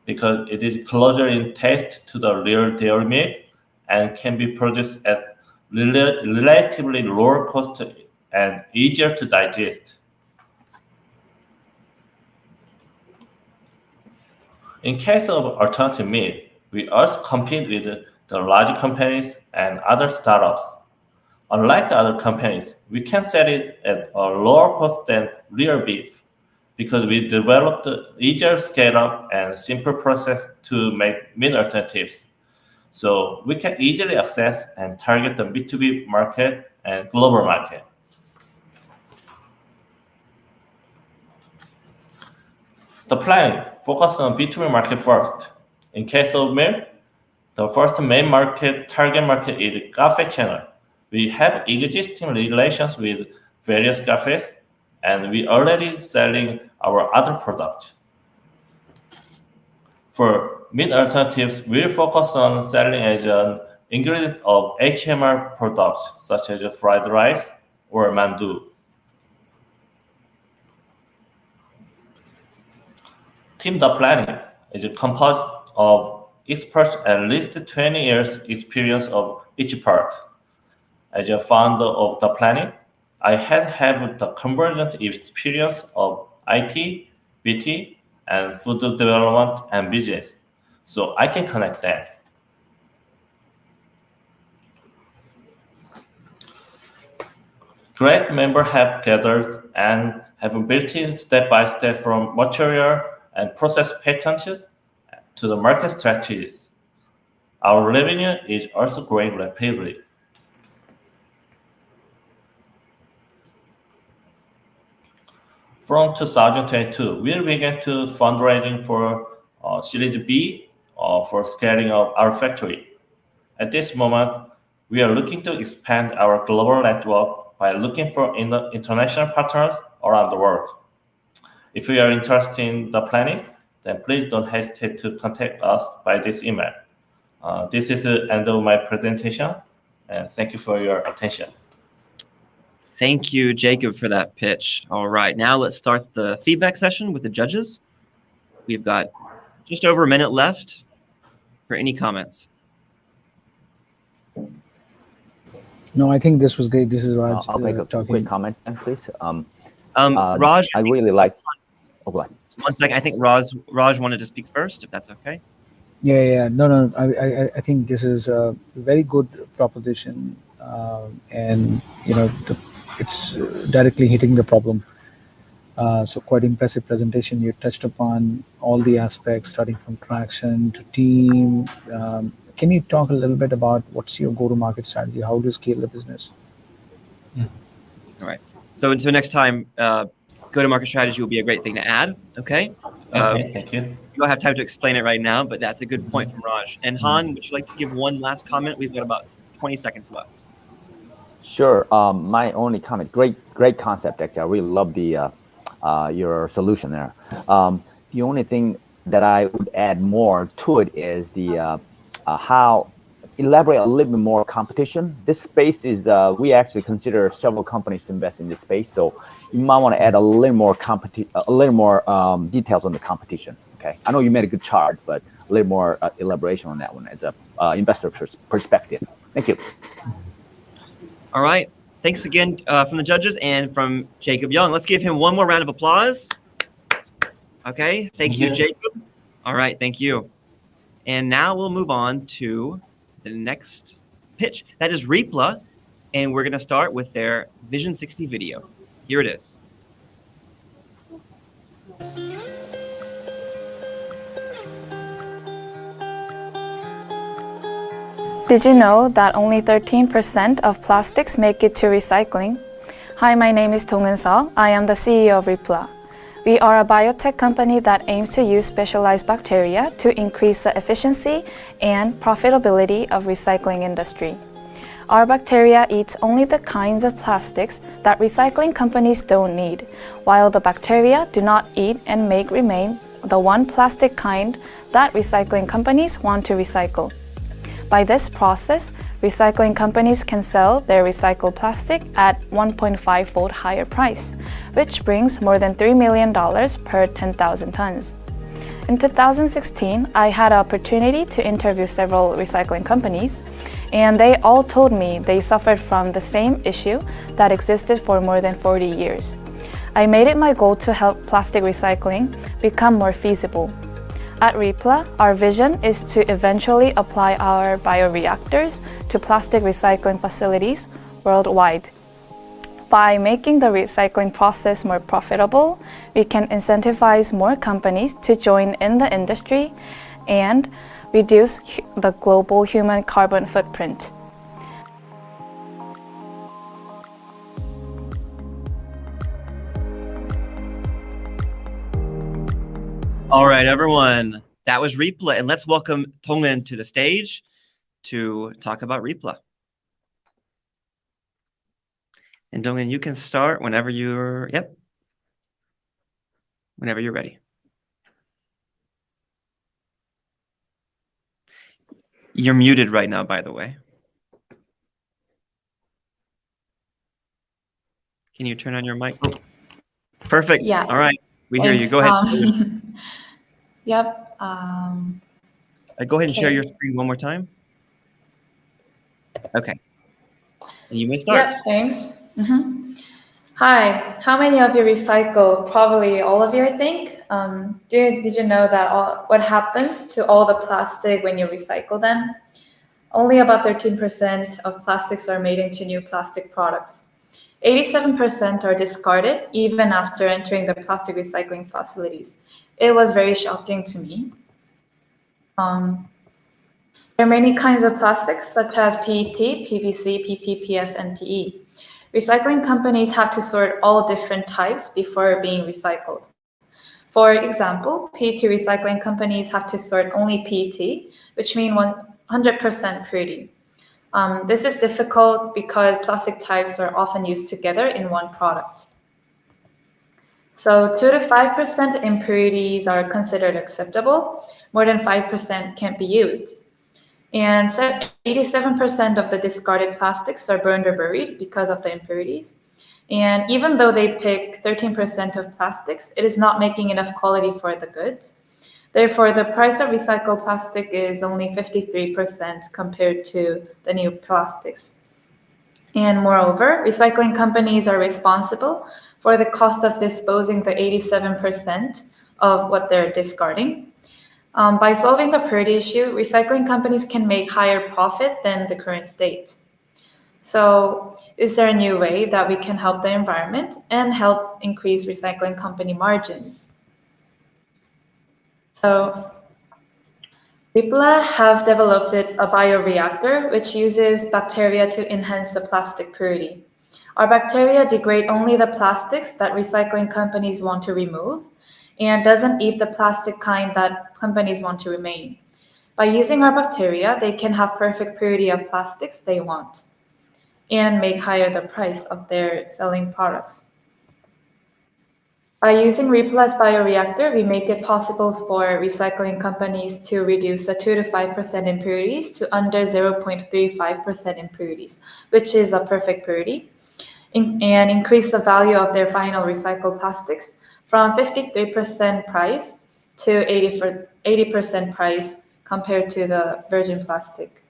because it is closer in taste to the real dairy milk and can be produced at relatively lower cost and easier to digest. In case of alternative meat, we also compete with the large companies and other startups. Unlike other companies, we can sell it at a lower cost than real beef because we developed easier scale-up and simple process to make meat alternatives. So we can easily access and target the B2B market and global market. The planning focused on B2B market first. In case of milk, the first main target market is cafe channel. We have existing relations with various cafes, and we already selling our other products. For meat alternatives, we focus on selling as an ingredient of HMR products such as fried rice or mandu. Team The Planning is composed of experts at least 20 years experience of each part. As a founder of The Planning, I have the convergent experience of IT, BT, and food development and business, so I can connect them. Great members have gathered and have built in step-by-step from material and process patents to the market strategies. Our revenue is also growing rapidly. From 2022, we began to fundraising for Series B for scaling of our factory. At this moment, we are looking to expand our global network by looking for international partners around the world. If you are interested in The Planning, then please don't hesitate to contact us by this email. This is the end of my presentation, and thank you for your attention. Thank you, Jacob, for that pitch. All right, now let's start the feedback session with the judges. We've got just over a minute left for any comments. No, I think this was great. This is Raj. I'll make a quick comment, please. Raj, I really like. Oh, go ahead. 1 second. I think Raj wanted to speak first, if that's okay. Yeah. No. I think this is a very good proposition, and it's directly hitting the problem. So quite impressive presentation. You touched upon all the aspects, starting from traction to team. Can you talk a little bit about what's your go-to-market strategy? How do you scale the business? All right. So until next time, go-to-market strategy will be a great thing to add. Okay. Okay, thank you. You don't have time to explain it right now, but that's a good point from Raj. And Han, would you like to give one last comment? We've got about 20 seconds left. Sure. My only comment. Great concept. Actually, I really love your solution there. The only thing that I would add more to it is the how elaborate a little bit more competition. This space is we actually consider several companies to invest in this space, so you might want to add a little more details on the competition. Okay, I know you made a good chart, but a little more elaboration on that one as a investor perspective. Thank you. All right. Thanks again from the judges and from Jacob Young. Let's give him one more round of applause. Okay. Thank you, Jacob. All right. Thank you. And now we'll move on to the next pitch. That is Repla. And we're going to start with their Vision 60 video. Here it is. Did you know that only 13% of plastics make it to recycling? Hi, my name is Dong-eun Seo. I am the CEO of Repla. We are a biotech company that aims to use specialized bacteria to increase the efficiency and profitability of recycling industry. Our bacteria eats only the kinds of plastics that recycling companies don't need, while the bacteria do not eat and make remain the one plastic kind that recycling companies want to recycle. By this process, recycling companies can sell their recycled plastic at 1.5-fold higher price, which brings more than $3 million per 10,000 tons. In 2016, I had an opportunity to interview several recycling companies, and they all told me they suffered from the same issue that existed for more than 40 years. I made it my goal to help plastic recycling become more feasible. At Ripla, our vision is to eventually apply our bioreactors to plastic recycling facilities worldwide. By making the recycling process more profitable, we can incentivize more companies to join in the industry and reduce the global human carbon footprint. All right, everyone. That was Ripla, and let's welcome Tonglen to the stage to talk about Ripla. And Tonglen, you can start whenever you're ready. You're muted right now, by the way. Can you turn on your mic? Oh, perfect. Yeah. All right. We hear you. Go ahead. Yep. Go ahead and share your screen one more time. Okay. And you may start. Yep, thanks. Hi, how many of you recycle? Probably all of you, I think. Did you know that what happens to all the plastic when you recycle them? Only about 13% of plastics are made into new plastic products. 87% are discarded even after entering the plastic recycling facilities. It was very shocking to me. There are many kinds of plastics such as PET, PVC, PP, PS, and PE. Recycling companies have to sort all different types before being recycled. For example, PET recycling companies have to sort only PET, which means 100% purity. This is difficult because plastic types are often used together in one product. So 2 to 5% impurities are considered acceptable. More than 5% can't be used. And 87% of the discarded plastics are burned or buried because of the impurities. And even though they pick 13% of plastics, it is not making enough quality for the goods. Therefore, the price of recycled plastic is only 53% compared to the new plastics. And moreover, recycling companies are responsible for the cost of disposing the 87% of what they're discarding. By solving the purity issue, recycling companies can make higher profit than the current state. So is there a new way that we can help the environment and help increase recycling company margins? So Piplus have developed a bioreactor which uses bacteria to enhance the plastic purity. Our bacteria degrade only the plastics that recycling companies want to remove and doesn't eat the plastic kind that companies want to remain. By using our bacteria, they can have perfect purity of plastics they want and make higher the price of their selling products. By using Piplus bioreactor, we make it possible for recycling companies to reduce the 2 to 5% impurities to under 0.35% impurities, which is a perfect purity, and increase the value of their final recycled plastics from 53% price to 80% price compared to the virgin plastic.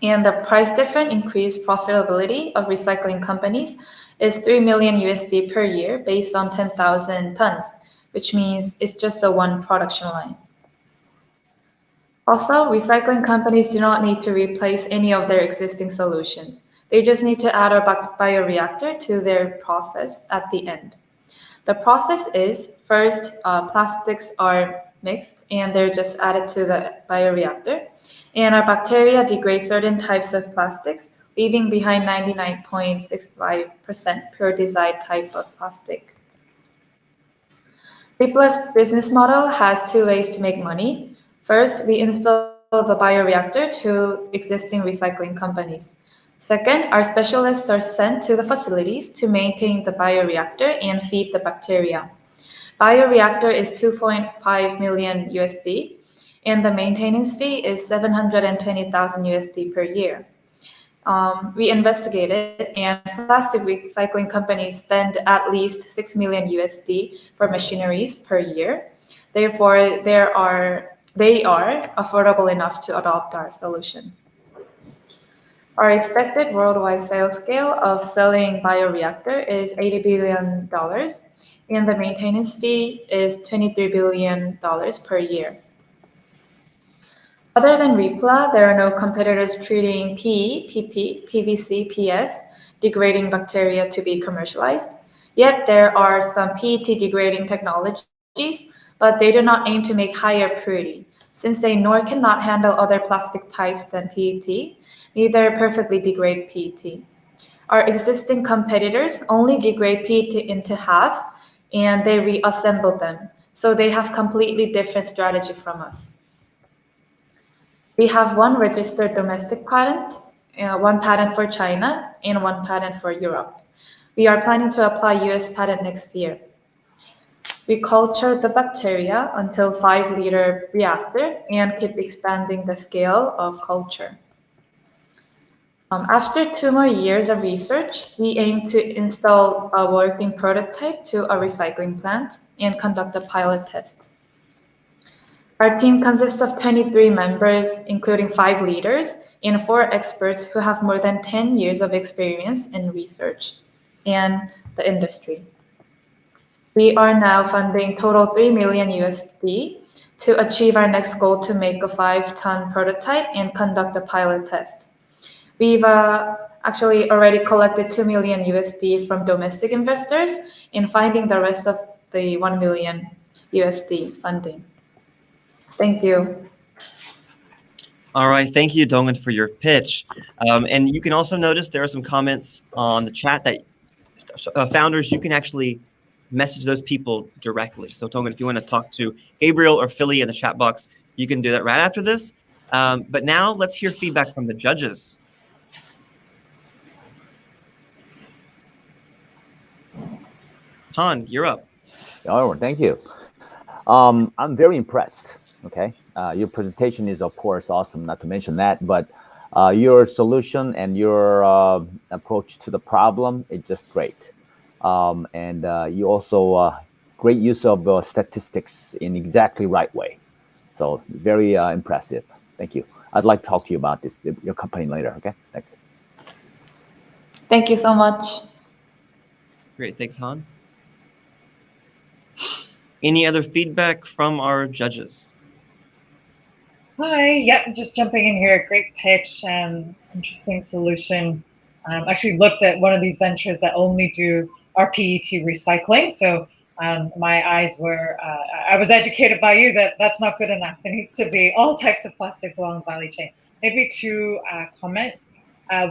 And the price difference increased profitability of recycling companies is $3 million USD per year based on 10,000 tons, which means it's just a one production line. Also, recycling companies do not need to replace any of their existing solutions. They just need to add a bioreactor to their process at the end. The process is first, plastics are mixed and they're just added to the bioreactor. And our bacteria degrade certain types of plastics, leaving behind 99.65% pure desired type of plastic. Piplus business model has two ways to make money. First, we install the bioreactor to existing recycling companies. Second, our specialists are sent to the facilities to maintain the bioreactor and feed the bacteria. Bioreactor is $2.5 million USD, and the maintenance fee is 720,000 USD per year. We investigated, and plastic recycling companies spend at least 6 million USD for machineries per year. Therefore, they are affordable enough to adopt our solution. Our expected worldwide sales scale of selling bioreactor is $80 billion, and the maintenance fee is $23 billion per year. Other than Ripla, there are no competitors treating PE, PP, PVC, PS degrading bacteria to be commercialized. Yet there are some PET degrading technologies, but they do not aim to make higher purity, since they nor cannot handle other plastic types than PET, neither perfectly degrade PET. Our existing competitors only degrade PET into half, and they reassemble them, so they have completely different strategy from us. We have one registered domestic patent, one patent for China, and one patent for Europe. We are planning to apply US patent next year. We culture the bacteria until 5-liter reactor and keep expanding the scale of culture. After 2 more years of research, we aim to install a working prototype to a recycling plant and conduct a pilot test. Our team consists of 23 members, including 5 leaders and 4 experts who have more than 10 years of experience in research and the industry. We are now funding total 3 million USD to achieve our next goal to make a 5-ton prototype and conduct a pilot test. We've actually already collected 2 million USD from domestic investors and finding the rest of the 1 million USD funding. Thank you. All right, thank you, Dongan, for your pitch. And you can also notice there are some comments on the chat that founders, you can actually message those people directly. So Dongan, if you want to talk to Gabriel or Philly in the chat box, you can do that right after this. But now let's hear feedback from the judges. Han, you're up. Oh, thank you. I'm very impressed. Okay, your presentation is of course awesome, not to mention that, but your solution and your approach to the problem is just great. And you also great use of statistics in exactly right way. So very impressive. Thank you. I'd like to talk to you about this, your company later. Okay, thanks. Thank you so much. Great, thanks, Han. Any other feedback from our judges? Hi, yep, just jumping in here. Great pitch, interesting solution. Actually looked at one of these ventures that only do rPET recycling. So my eyes were, I was educated by you that that's not good enough. It needs to be all types of plastics along the value chain. Maybe 2 comments.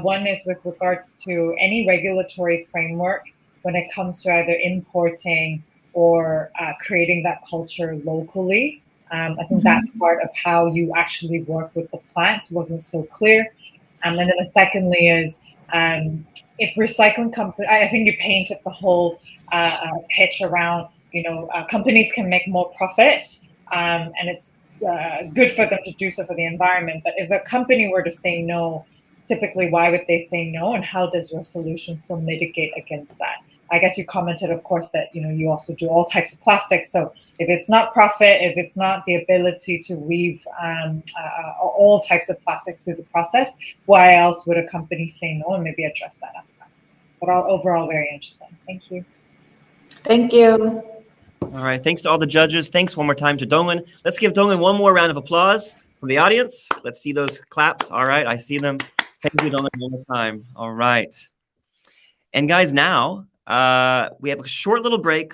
One is with regards to any regulatory framework when it comes to either importing or creating that culture locally. I think that part of how you actually work with the plants wasn't so clear. And then secondly is if recycling company, I think you painted the whole pitch around, companies can make more profit and it's good for them to do so for the environment. But if a company were to say no, typically why would they say no, and how does your solution still mitigate against that? I guess you commented, of course, that you also do all types of plastics. So if it's not profit, if it's not the ability to weave all types of plastics through the process, why else would a company say no, and maybe address that upfront? But overall, very interesting. Thank you. Thank you. All right, thanks to all the judges. Thanks one more time to Dongan. Let's give Dongan one more round of applause from the audience. Let's see those claps. All right, I see them. Thank you, Dongan, one more time. All right. And guys, now we have a short little break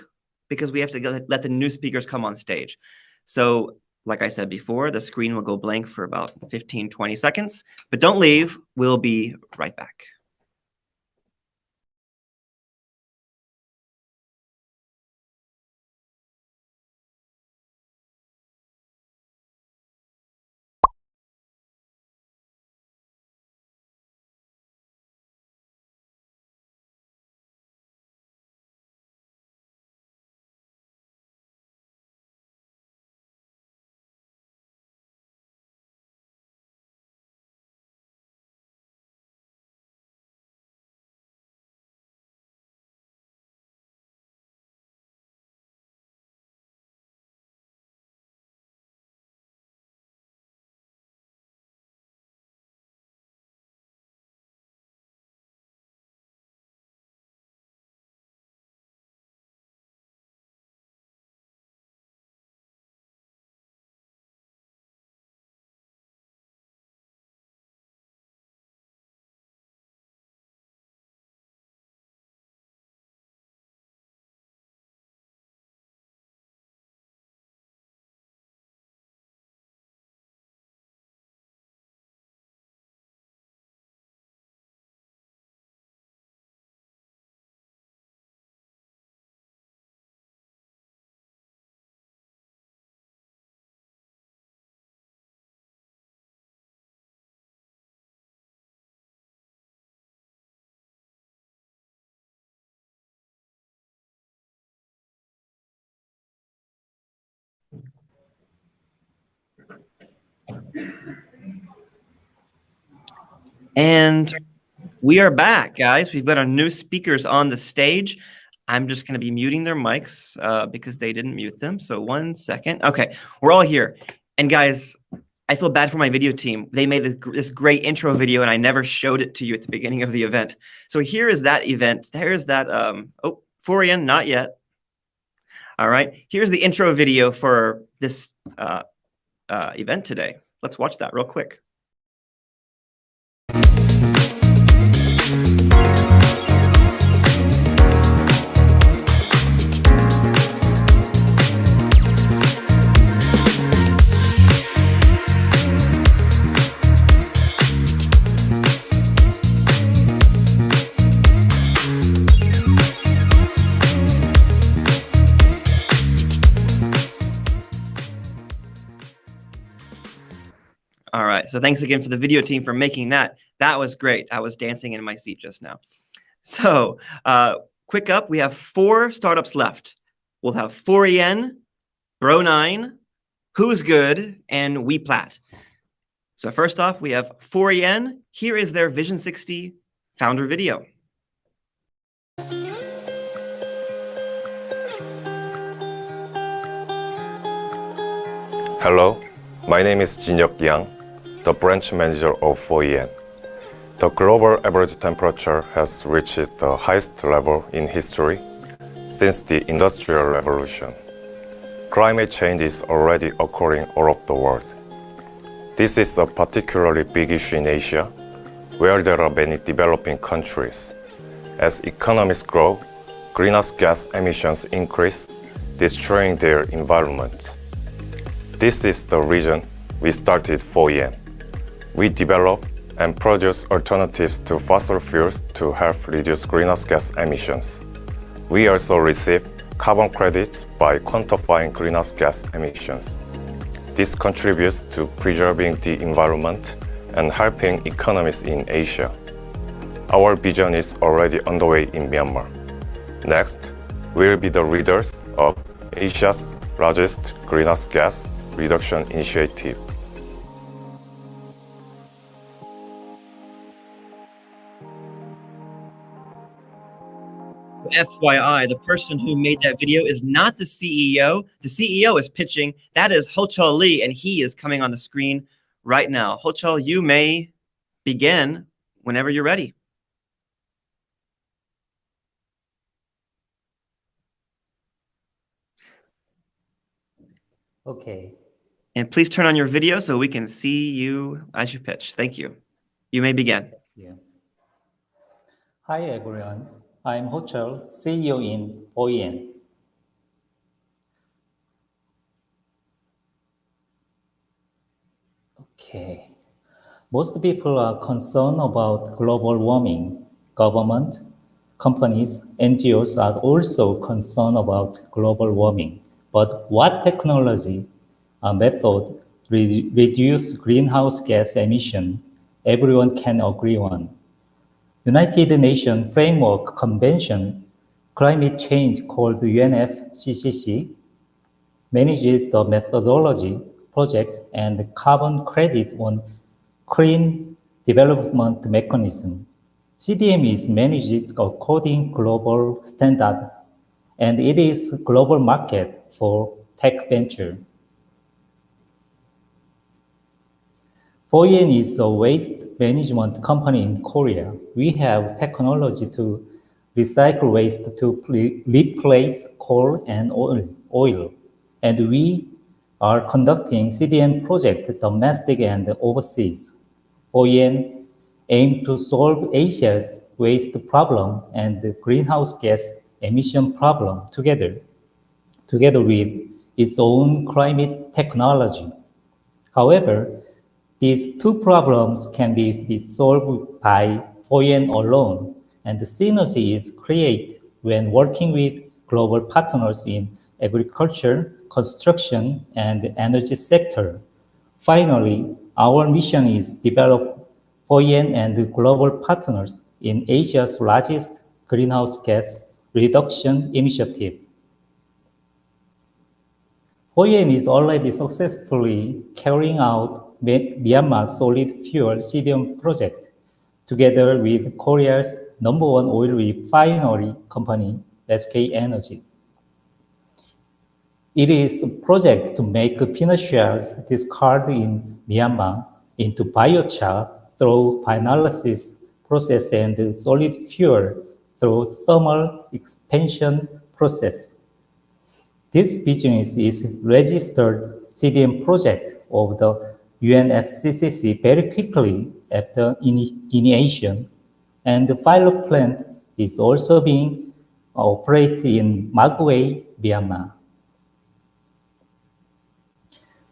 because we have to let the new speakers come on stage. So like I said before, the screen will go blank for about 15, 20 seconds, but don't leave. We'll be right back. And we are back, guys. We've got our new speakers on the stage. I'm just going to be muting their mics because they didn't mute them. So 1 second. Okay, we're all here. And guys, I feel bad for my video team. They made this great intro video and I never showed it to you at the beginning of the event. So here is that event. Here's that, 4 yen, not yet. All right, here's the intro video for this event today. Let's watch that real quick. All right, so thanks again for the video team for making that. That was great. I was dancing in my seat just now. So quick up, we have 4 startups left. We'll have 4 yen, Bro9, Who's Good, and WePlat. So first off, we have 4 yen. Here is their Vision 60 founder video. Hello, my name is Jinhyuk Yang, the branch manager of 4yen. The global average temperature has reached the highest level in history since the Industrial Revolution. Climate change is already occurring all over the world. This is a particularly big issue in Asia, where there are many developing countries. As economies grow, greenhouse gas emissions increase, destroying their environment. This is the reason we started 4yen. We develop and produce alternatives to fossil fuels to help reduce greenhouse gas emissions. We also receive carbon credits by quantifying greenhouse gas emissions. This contributes to preserving the environment and helping economies in Asia. Our vision is already underway in Myanmar. Next, we'll be the leaders of Asia's largest greenhouse gas reduction initiative. So FYI, the person who made that video is not the CEO. The CEO is pitching. That is Ho-Chul Lee, and he is coming on the screen right now. Ho-Chul, you may begin whenever you're ready. Okay. And please turn on your video so we can see you as you pitch. Thank you. You may begin. Yeah. Hi, everyone. I'm Ho-Chul, CEO in 4yen. Okay. Most people are concerned about global warming. Government, companies, NGOs are also concerned about global warming. But what technology method reduce greenhouse gas emission everyone can agree on? United Nations Framework Convention, climate change called UNFCCC, manages the methodology, project, and carbon credit on clean development mechanism. CDM is managed according to global standard, and it is global market for tech venture. 4yen is a waste management company in Korea. We have technology to recycle waste to replace coal and oil. And we are conducting CDM project domestic and overseas. 4yen aim to solve Asia's waste problem and the greenhouse gas emission problem together with its own climate technology. However, these two problems can be solved by 4yen alone, and the synergy is created when working with global partners in agriculture, construction, and energy sector. Finally, our mission is develop 4yen and global partners in Asia's largest greenhouse gas reduction initiative. 4yen is already successfully carrying out Myanmar solid fuel CDM project, together with Korea's #1 oil refinery company, SK Energy. It is a project to make peanut shells discarded in Myanmar into biochar through pyrolysis process and solid fuel through thermal expansion process. This business is registered CDM project of the UNFCCC very quickly after initiation, and the pilot plant is also being operated in Magway, Myanmar.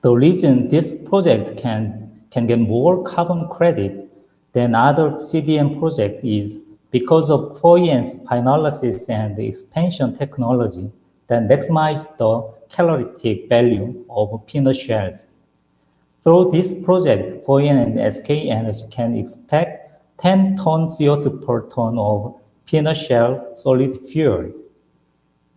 The reason this project can get more carbon credit than other CDM projects is because of Foyen's pyrolysis and expansion technology that maximize the calorific value of peanut shells. Through this project, Foyen and SK Energy can expect 10 tons CO2 per ton of peanut shell solid fuel.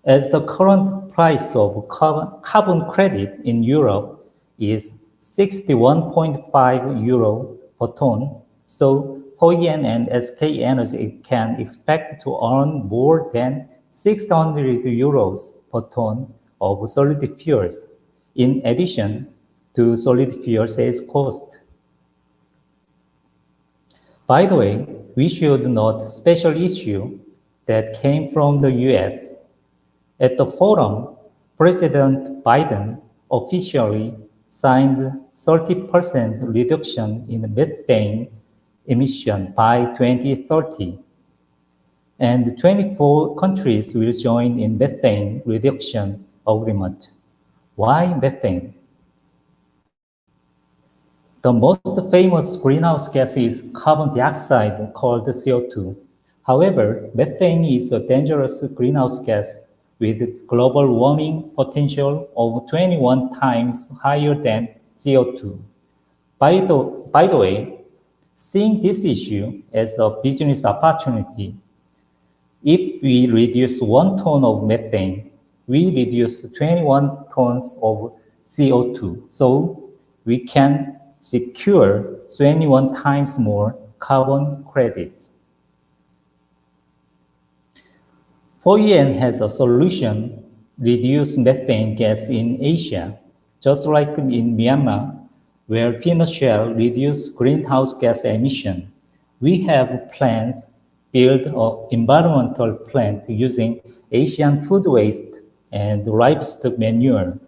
As the current price of carbon credit in Europe is 61.5 euro per ton, so Foyen and SK Energy can expect to earn more than 600 euros per ton of solid fuels, in addition to solid fuel sales cost. By the way, we should note a special issue that came from the US. At the forum, President Biden officially signed 30% reduction in methane emission by 2030. And 24 countries will join in methane reduction agreement. Why methane? The most famous greenhouse gas is carbon dioxide, called CO2. However, methane is a dangerous greenhouse gas with global warming potential of 21 times higher than CO2. By the way, seeing this issue as a business opportunity, if we reduce 1 ton of methane, we reduce 21 tons of CO2. So we can secure 21 times more carbon credits. Foyen has a solution reduce methane gas in Asia, just like in Myanmar, where peanut shell reduce greenhouse gas emission. We have plans build an environmental plant using Asian food waste and livestock manure.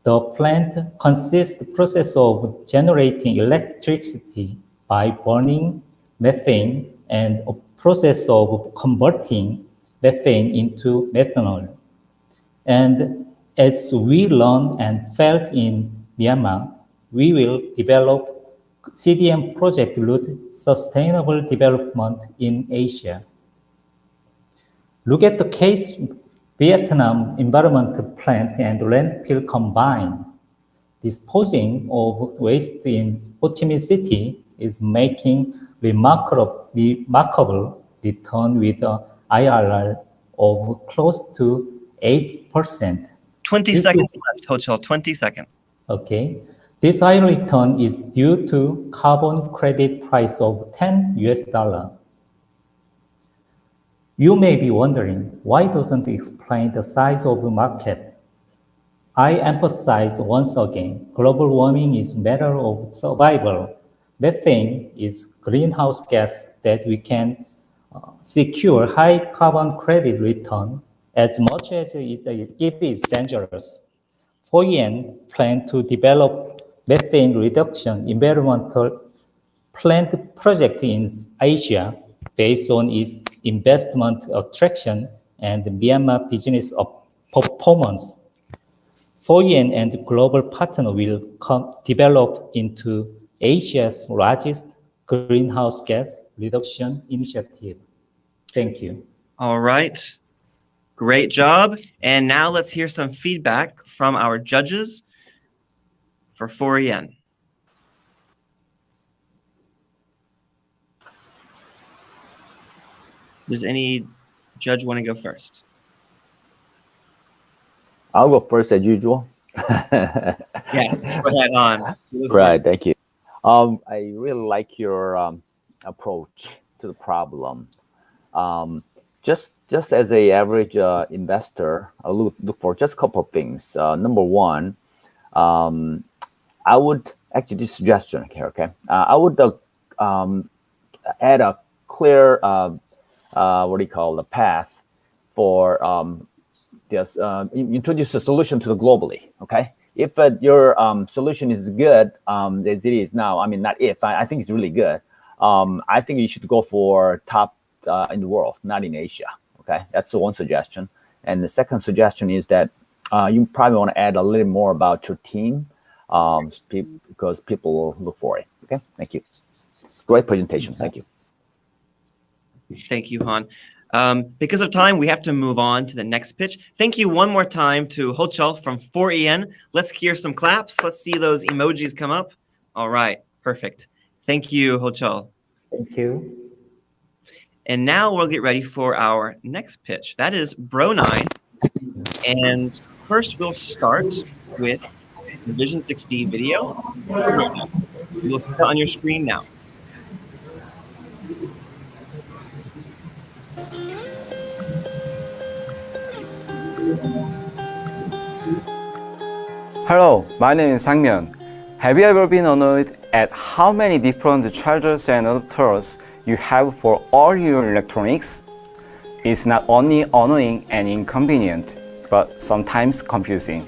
The plant consists the process of generating electricity by burning methane and a process of converting methane into methanol. And as we learned and felt in Myanmar, we will develop CDM project route sustainable development in Asia. Look at the case Vietnam environmental plant and landfill combined. Disposing of waste in Ho Chi Minh City is making remarkable return with a IRR of close to 8%. 20 seconds left, Ho-Chul, 20 seconds. Okay. This high return is due to carbon credit price of $10 US. You may be wondering, why doesn't it explain the size of the market? I emphasize once again, global warming is a matter of survival. Methane is greenhouse gas that we can secure high carbon credit return as much as it is dangerous. Foyen plan to develop methane reduction environmental plant project in Asia based on its investment attraction and Myanmar business performance. Foyen and global partner will develop into Asia's largest greenhouse gas reduction initiative. Thank you. All right. Great job. And now let's hear some feedback from our judges for Foyen. Does any judge want to go first? I'll go first as usual. Yes, go ahead on. Right, thank you. I really like your approach to the problem. Just as a average investor, I look for just a couple of things. Number one, I would actually this suggestion here. Okay, I would add a clear what do you call the path for this introduce a solution to the globally. Okay, if your solution is good as it is now, I mean not if I think it's really good. I think you should go for top in the world, not in Asia. Okay, that's the one suggestion. And the second suggestion is that you probably want to add a little more about your team because people will look for it. Okay, thank you. Great presentation. Thank you. Thank you, Han. Because of time, we have to move on to the next pitch. Thank you one more time to Hochul from 4EN. Let's hear some claps. Let's see those emojis come up. All right, perfect. Thank you, Hochul. Thank you. And now we'll get ready for our next pitch. That is Bro9. And first we'll start with the Vision 60 video. You'll see it on your screen now. Hello, my name is Sang-myeon. Have you ever been annoyed at how many different chargers and adapters you have for all your electronics? It's not only annoying and inconvenient, but sometimes confusing.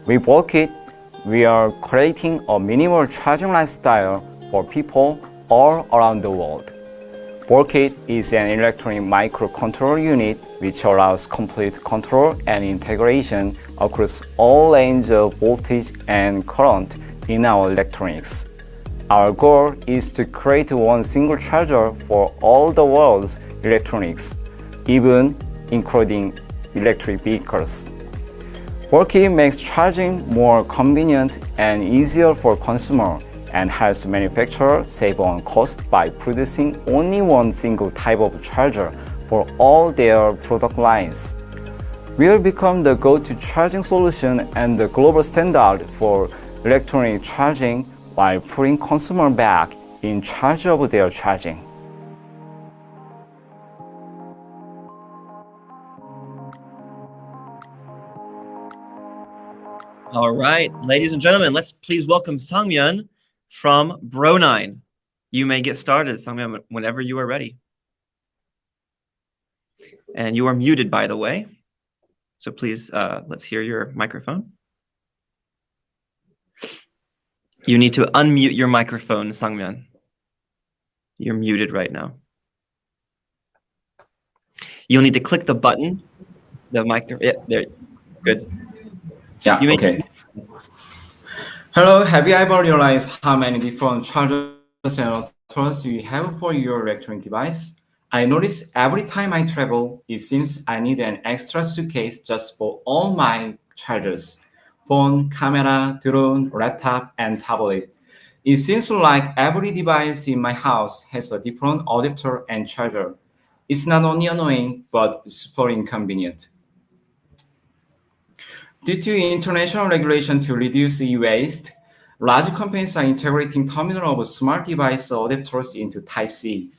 With Bulkit, we are creating a minimal charging lifestyle for people all around the world. Bulkit is an electronic microcontroller unit which allows complete control and integration across all range of voltage and current in our electronics. Our goal is to create one single charger for all the world's electronics, even including electric vehicles. Bulkit makes charging more convenient and easier for consumers and helps manufacturers save on cost by producing only one single type of charger for all their product lines. We will become the go-to charging solution and the global standard for electronic charging while putting consumers back in charge of their charging. All right, ladies and gentlemen, let's please welcome Sang-myeon from Bro9. You may get started, Sang-myeon, whenever you are ready. And you are muted, by the way. So please, let's hear your microphone. You need to unmute your microphone, Sang-myeon. You're muted right now. You'll need to click the button, the micro. Yeah, there. Good. Yeah, okay. Hello, have you ever realized how many different chargers and adapters you have for your electronic device? I notice every time I travel, it seems I need an extra suitcase just for all my chargers. Phone, camera, drone, laptop, and tablet. It seems like every device in my house has a different adapter and charger. It's not only annoying, but super inconvenient. Due to international regulation to reduce e-waste, large companies are integrating terminal of smart device adapters into Type-C.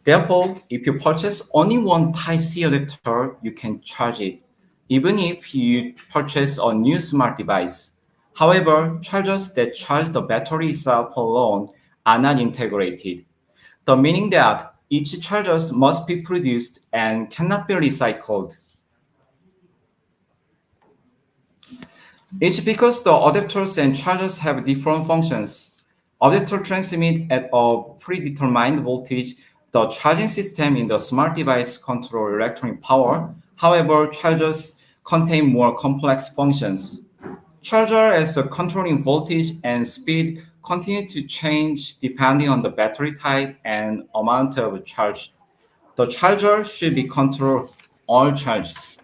Therefore, if you purchase only one Type-C adapter, you can charge it, even if you purchase a new smart device. However, chargers that charge the battery itself alone are not integrated. The meaning that each charger must be produced and cannot be recycled. It's because the adapters and chargers have different functions. Adapter transmit at a predetermined voltage the charging system in the smart device control electronic power. However, chargers contain more complex functions. Charger as a controlling voltage and speed continue to change depending on the battery type and amount of charge. The charger should be control all charges.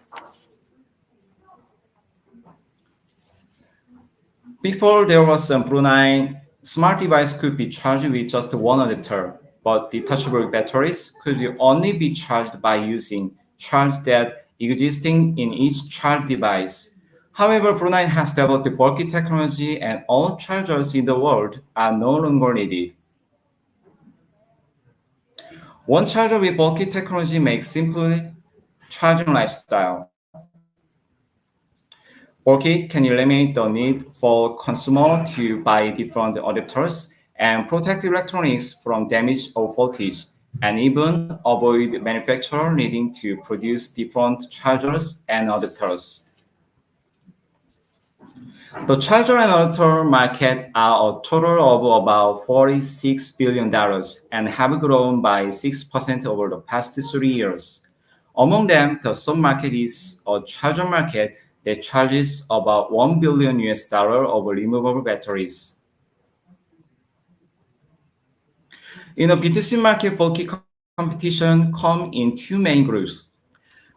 Before there was a Bro9, smart device could be charged with just one adapter, but detachable batteries could only be charged by using charge that existing in each charge device. However, Brunei has developed bulky technology and all chargers in the world are no longer needed. One charger with bulky technology makes simply charging lifestyle. Bulky can eliminate the need for consumer to buy different adapters and protect electronics from damage or voltage, and even avoid manufacturer needing to produce different chargers and adapters. The charger and adapter market are a total of about $46 billion and have grown by 6% over the past 3 years. Among them, the sub-market is a charger market that charges about $1 billion of removable batteries. In the B2C market, bulky competition comes in two main groups.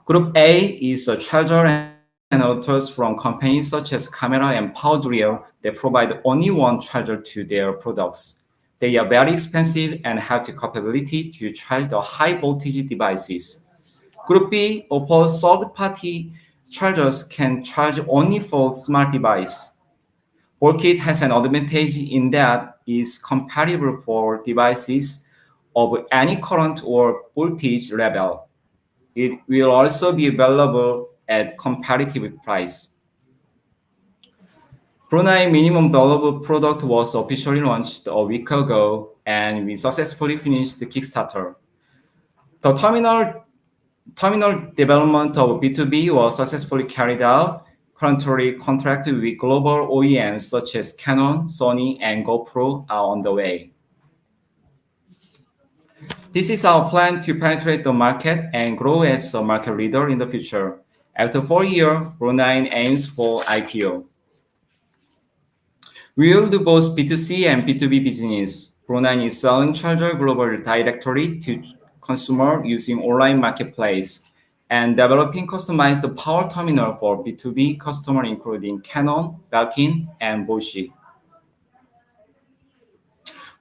Group A is a charger and adapters from companies such as Camera and Power Drill that provide only one charger to their products. They are very expensive and have the capability to charge the high voltage devices. Group B offers third-party chargers can charge only for smart device. Bulkit has an advantage in that it's compatible for devices of any current or voltage level. It will also be available at competitive price. Brunei minimum valuable product was officially launched a week ago, and we successfully finished the Kickstarter. The terminal development of B2B was successfully carried out. Currently, contracts with global OEMs such as Canon, Sony, and GoPro are on the way. This is our plan to penetrate the market and grow as a market leader in the future. After 4 years, Brunei aims for IPO. We will do both B2C and B2B business. Brunei is selling charger global directly to consumer using online marketplace and developing customized power terminal for B2B customer including Canon, Belkin, and Bosch.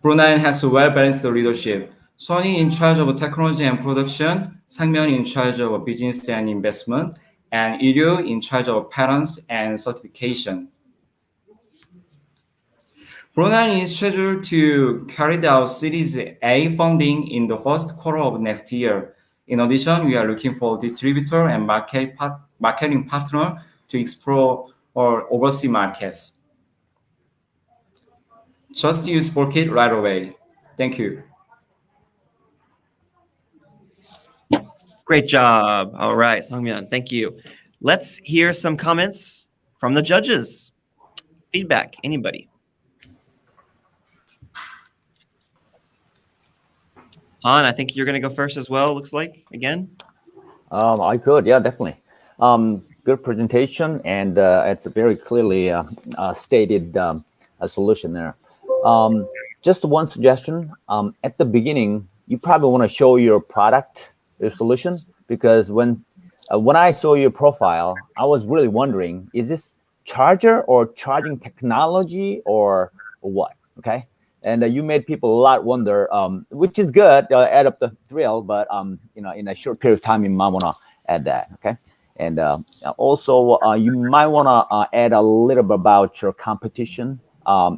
Brunei has a well-balanced leadership. Sony in charge of technology and production, Sangmyeon in charge of business and investment, and Ilyu in charge of patents and certification. Brunei is scheduled to carry out Series A funding in the first quarter of next year. In addition, we are looking for distributor and marketing partner to explore our overseas markets. Just use Bulkit right away. Thank you. Great job. All right, Sangmyeon, thank you. Let's hear some comments from the judges. Feedback, anybody? Han, I think you're going to go first as well, looks like, again. I could, yeah, definitely. Good presentation, and it's a very clearly stated a solution there. Just one suggestion. At the beginning, you probably want to show your product, your solution, because when I saw your profile, I was really wondering, is this charger or charging technology or what? Okay. And you made people a lot wonder, which is good, add up the thrill, but in a short period of time, you might want to add that, okay? And also, you might want to add a little bit about your competition,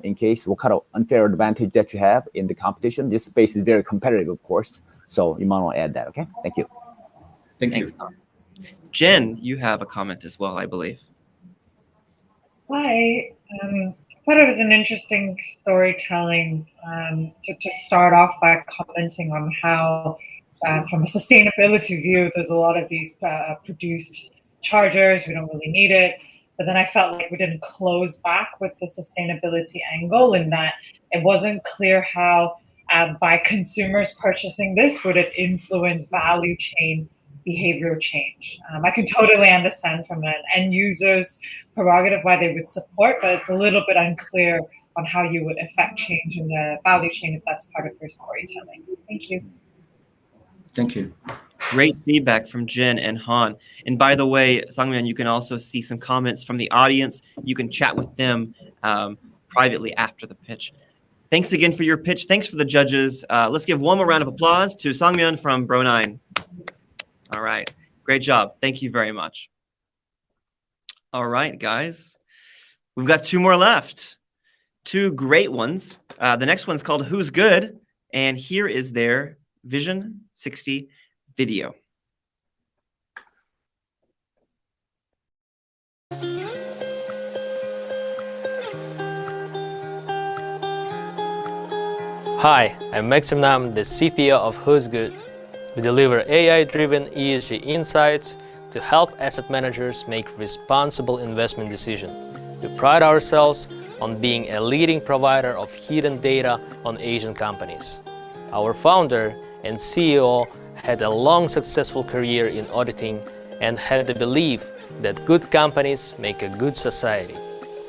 in case what kind of unfair advantage that you have in the competition. This space is very competitive, of course, so you might want to add that, okay? Thank you. Thanks. Jen, you have a comment as well, I believe. Hi. I thought it was an interesting storytelling to start off by commenting on how, from a sustainability view, there's a lot of these produced chargers. We don't really need it. But then I felt like we didn't close back with the sustainability angle in that it wasn't clear how, by consumers purchasing this, would it influence value chain behavioral change. I can totally understand from an end user's prerogative why they would support, but it's a little bit unclear on how you would affect change in the value chain if that's part of your storytelling. Thank you. Thank you. Great feedback from Jen and Han. And by the way, Sangmyeon, you can also see some comments from the audience. You can chat with them privately after the pitch. Thanks again for your pitch. Thanks for the judges. Let's give one more round of applause to Sangmyeon from Bro9. All right. Great job. Thank you very much. All right, guys. We've got 2 more left. 2 great ones. The next one's called Who's Good? And here is their Vision 60 video. Hi, I'm Maxim Nam, the CPO of Who's Good. We deliver AI-driven ESG insights to help asset managers make responsible investment decisions. We pride ourselves on being a leading provider of hidden data on Asian companies. Our founder and CEO had a long successful career in auditing and had the belief that good companies make a good society.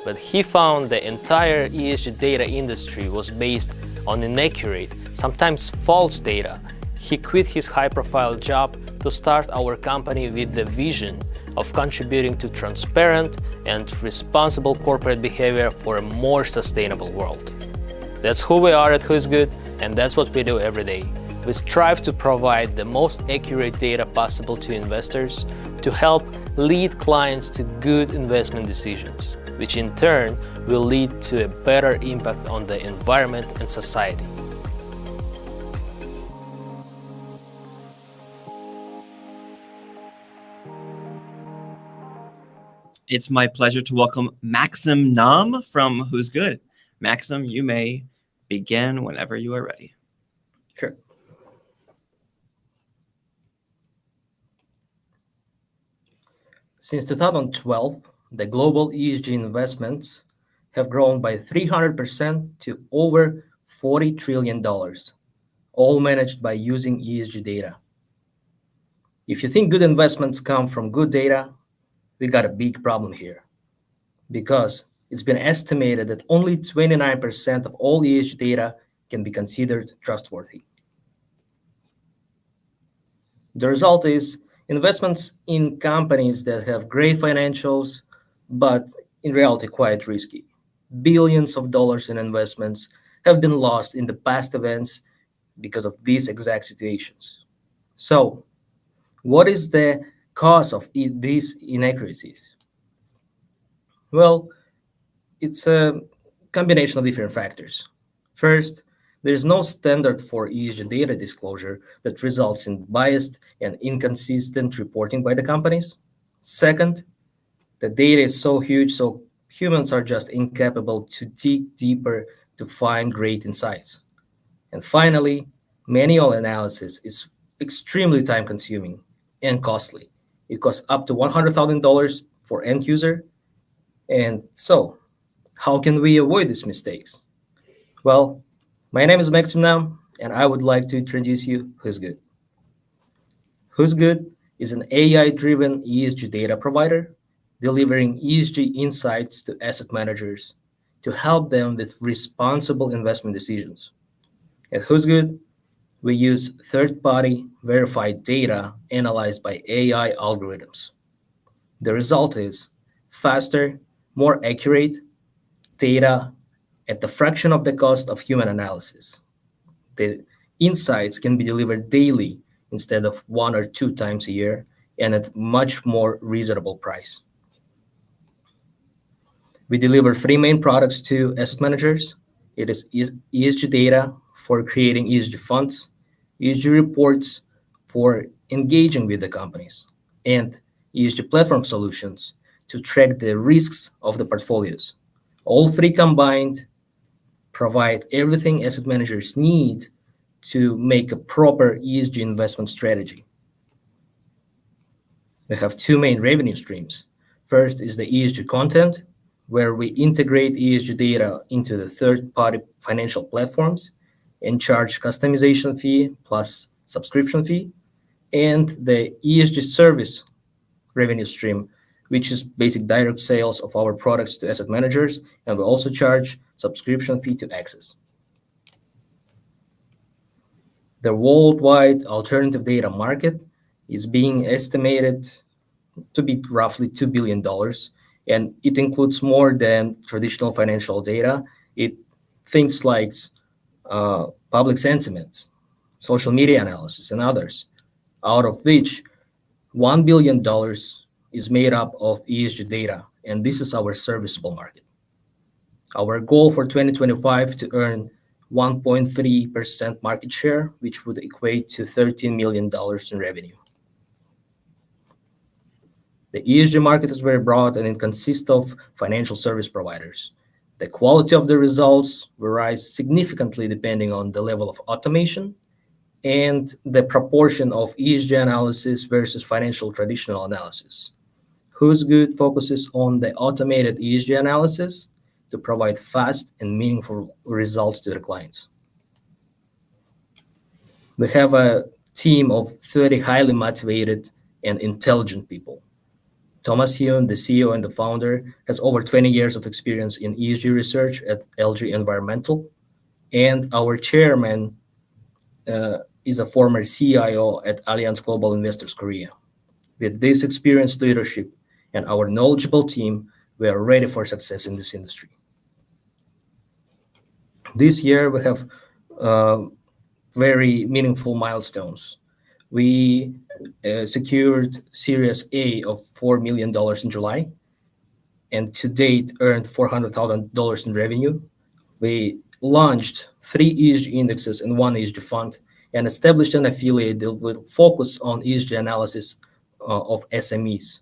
But he found the entire ESG data industry was based on inaccurate, sometimes false data. He quit his high-profile job to start our company with the vision of contributing to transparent and responsible corporate behavior for a more sustainable world. That's who we are at Who's Good, and that's what we do every day. We strive to provide the most accurate data possible to investors to help lead clients to good investment decisions, which in turn will lead to a better impact on the environment and society. It's my pleasure to welcome Maxim Nam from Who's Good. Maxim, you may begin whenever you are ready. Sure. Since 2012, the global ESG investments have grown by 300% to over $40 trillion, all managed by using ESG data. If you think good investments come from good data, we got a big problem here, because it's been estimated that only 29% of all ESG data can be considered trustworthy. The result is investments in companies that have great financials, but in reality quite risky. Billions of dollars in investments have been lost in the past events because of these exact situations. So, what is the cause of these inaccuracies? Well, it's a combination of different factors. First, there is no standard for ESG data disclosure that results in biased and inconsistent reporting by the companies. Second, the data is so huge, so humans are just incapable to dig deeper to find great insights. And finally, manual analysis is extremely time-consuming and costly. It costs up to $100,000 for end user. And so, how can we avoid these mistakes? Well, my name is Maxim Nam, and I would like to introduce you Who's Good. Who's Good is an AI-driven ESG data provider delivering ESG insights to asset managers to help them with responsible investment decisions. At Who's Good, we use third-party verified data analyzed by AI algorithms. The result is faster, more accurate data at the fraction of the cost of human analysis. The insights can be delivered daily instead of 1 or 2 times a year and at much more reasonable price. We deliver 3 main products to asset managers. It is ESG data for creating ESG funds, ESG reports for engaging with the companies, and ESG platform solutions to track the risks of the portfolios. All 3 combined provide everything asset managers need to make a proper ESG investment strategy. We have 2 main revenue streams. First is the ESG content, where we integrate ESG data into the third-party financial platforms and charge customization fee plus subscription fee, and the ESG service revenue stream, which is basic direct sales of our products to asset managers, and we also charge subscription fee to access. The worldwide alternative data market is being estimated to be roughly $2 billion, and it includes more than traditional financial data. It things like public sentiment, social media analysis, and others, out of which $1 billion is made up of ESG data, and this is our serviceable market. Our goal for 2025 to earn 1.3% market share, which would equate to $13 million in revenue. The ESG market is very broad and it consists of financial service providers. The quality of the results varies significantly depending on the level of automation and the proportion of ESG analysis versus financial traditional analysis. Who's Good focuses on the automated ESG analysis to provide fast and meaningful results to their clients. We have a team of 30 highly motivated and intelligent people. Thomas Hyun, the CEO and the founder, has over 20 years of experience in ESG research at LG Environmental, and our chairman is a former CIO at Allianz Global Investors Korea. With this experienced leadership and our knowledgeable team, we are ready for success in this industry. This year, we have very meaningful milestones. We secured Series A of $4 million in July, and to date earned $400,000 in revenue. We launched 3 ESG indexes and 1 ESG fund, and established an affiliate that will focus on ESG analysis of SMEs.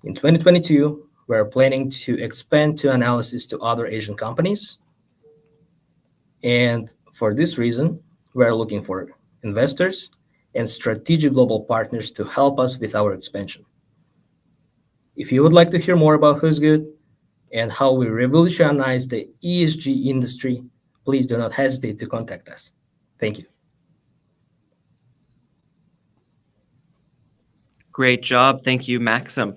In 2022, we are planning to expand to analysis to other Asian companies. And for this reason, we are looking for investors and strategic global partners to help us with our expansion. If you would like to hear more about Who's Good and how we revolutionize the ESG industry, please do not hesitate to contact us. Thank you. Great job. Thank you, Maxim.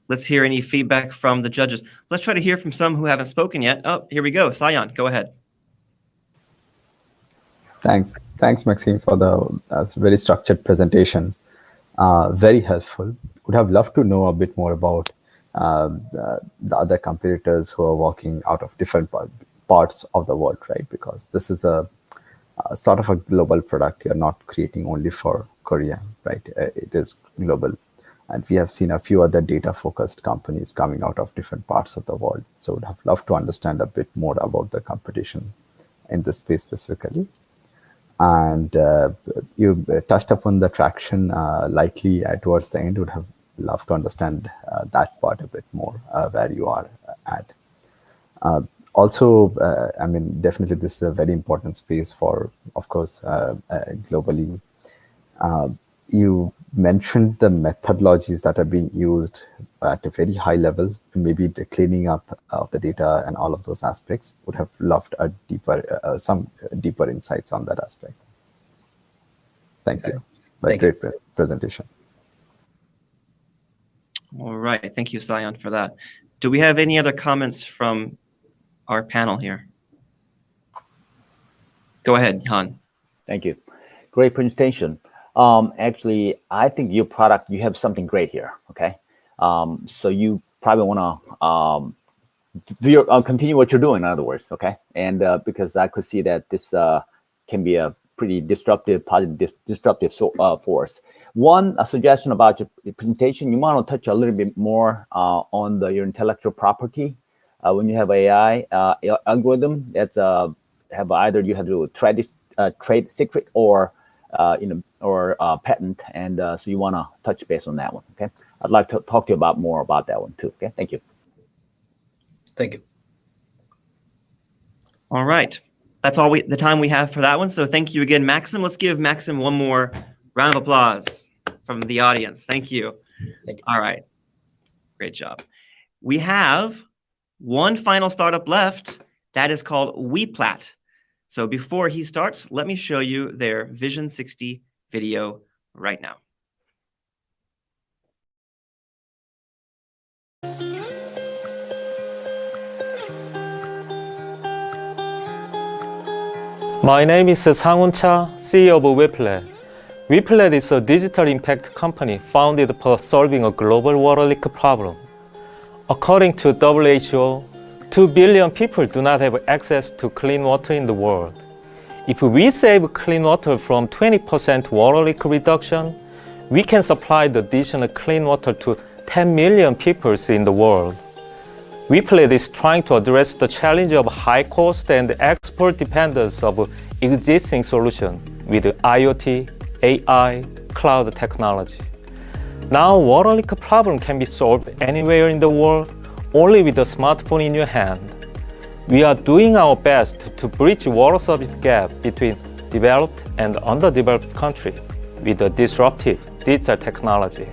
Let's hear any feedback from the judges. Let's try to hear from some who haven't spoken yet. Oh, here we go. Sayan, go ahead. Thanks, Maxime, for the very structured presentation. Very helpful. Would have loved to know a bit more about the other competitors who are working out of different parts of the world, right? Because this is a sort of a global product. You're not creating only for Korea, right? It is global. And we have seen a few other data-focused companies coming out of different parts of the world. So would have loved to understand a bit more about the competition in this space specifically. And you touched upon the traction likely towards the end. Would have loved to understand that part a bit more, where you are at. Also, I mean, definitely this is a very important space for, of course, globally. You mentioned the methodologies that are being used at a very high level, maybe the cleaning up of the data and all of those aspects. Would have loved a some deeper insights on that aspect. Thank you. Great presentation. All right. Thank you, Sayan, for that. Do we have any other comments from our panel here? Go ahead, Han. Thank you. Great presentation. Actually, I think your product, you have something great here, okay? So you probably want to continue what you're doing, in other words, okay? And because I could see that this can be a pretty disruptive, positive, disruptive force. One suggestion about your presentation, you want to touch a little bit more on your intellectual property. When you have AI algorithm that have either you have to trade secret or patent, and so you want to touch base on that one, okay? I'd like to talk to you more about that one too, okay? Thank you. Thank you. All right. That's all the time we have for that one. So thank you again, Maxim. Let's give Maxim one more round of applause from the audience. Thank you. Thank you. All right. Great job. We have one final startup left that is called WePlat. So before he starts, let me show you their Vision 60 video right now. My name is Sang-Hoon Cha, CEO of WePlat. WePlat is a digital impact company founded for solving a global water leak problem. According to WHO, 2 billion people do not have access to clean water in the world. If we save clean water from 20% water leak reduction, we can supply the additional clean water to 10 million people in the world. Weplate is trying to address the challenge of high cost and export dependence of existing solutions with IoT, AI, cloud technology. Now, water leak problem can be solved anywhere in the world, only with a smartphone in your hand. We are doing our best to bridge water service gap between developed and underdeveloped countries with a disruptive digital technology.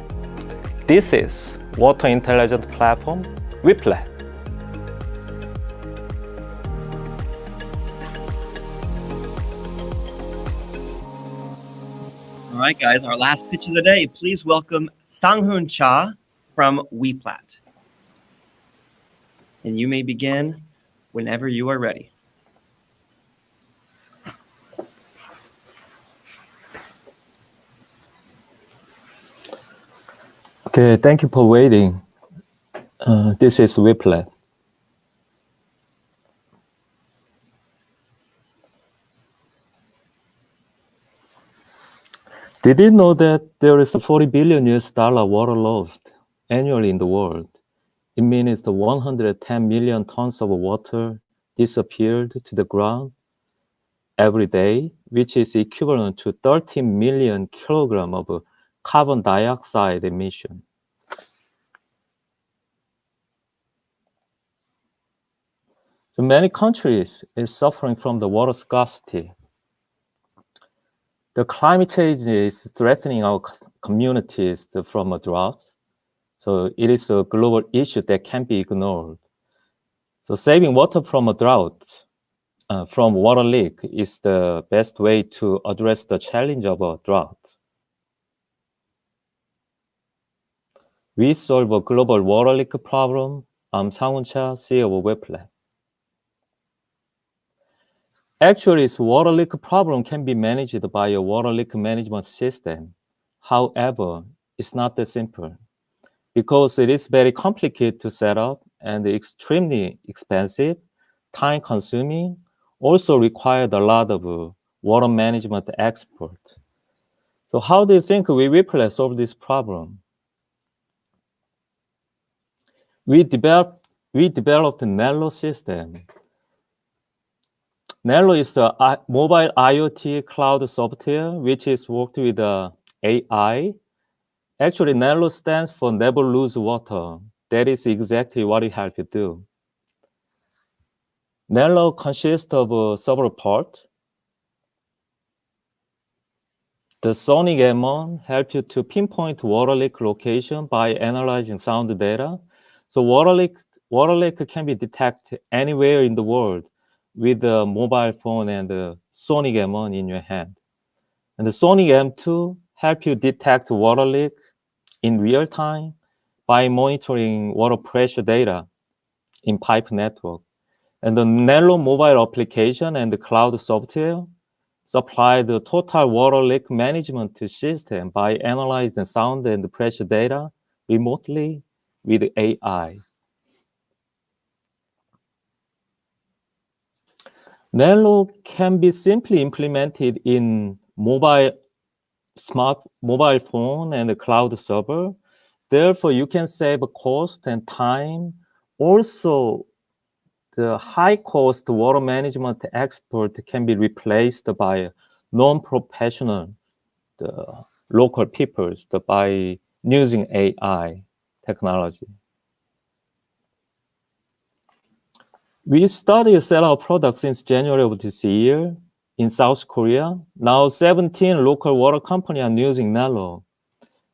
This is Water Intelligence Platform, Weplate. All right, guys, our last pitch of the day. Please welcome Sang-Hoon Cha from Weplate. And you may begin whenever you are ready. Okay, thank you for waiting. This is Weplate. Did you know that there is $40 billion water lost annually in the world? It means the 110 million tons of water disappeared to the ground every day, which is equivalent to 13 million kilograms of carbon dioxide emission. So many countries are suffering from the water scarcity. The climate change is threatening our communities from a drought. So it is a global issue that can't be ignored. So saving water from a drought, from water leak, is the best way to address the challenge of a drought. We solve a global water leak problem. I'm Sang-Hoon Cha, CEO of Weplate. Actually, this water leak problem can be managed by a water leak management system. However, it's not that simple because it is very complicated to set up and extremely expensive, time-consuming, also required a lot of water management expert. So how do you think Weplate solve this problem? We developed a Nello system. Nello is a mobile IoT cloud software which is worked with AI. Actually, Nello stands for Never Lose Water. That is exactly what it helps you do. Nello consists of several parts. The sonic ammon helps you to pinpoint water leak location by analyzing sound data. So water leak can be detected anywhere in the world with a mobile phone and the sonic ammon in your hand. And the sonic M2 helps you detect water leak in real time by monitoring water pressure data in pipe network. And the Nello mobile application and the cloud software supply the total water leak management system by analyzing sound and pressure data remotely with AI. Nello can be simply implemented in smart mobile phone and the cloud server. Therefore, you can save cost and time. Also, the high-cost water management expert can be replaced by non-professional, the local people, by using AI technology. We started to sell our products since January of this year in South Korea. Now 17 local water companies are using Nello.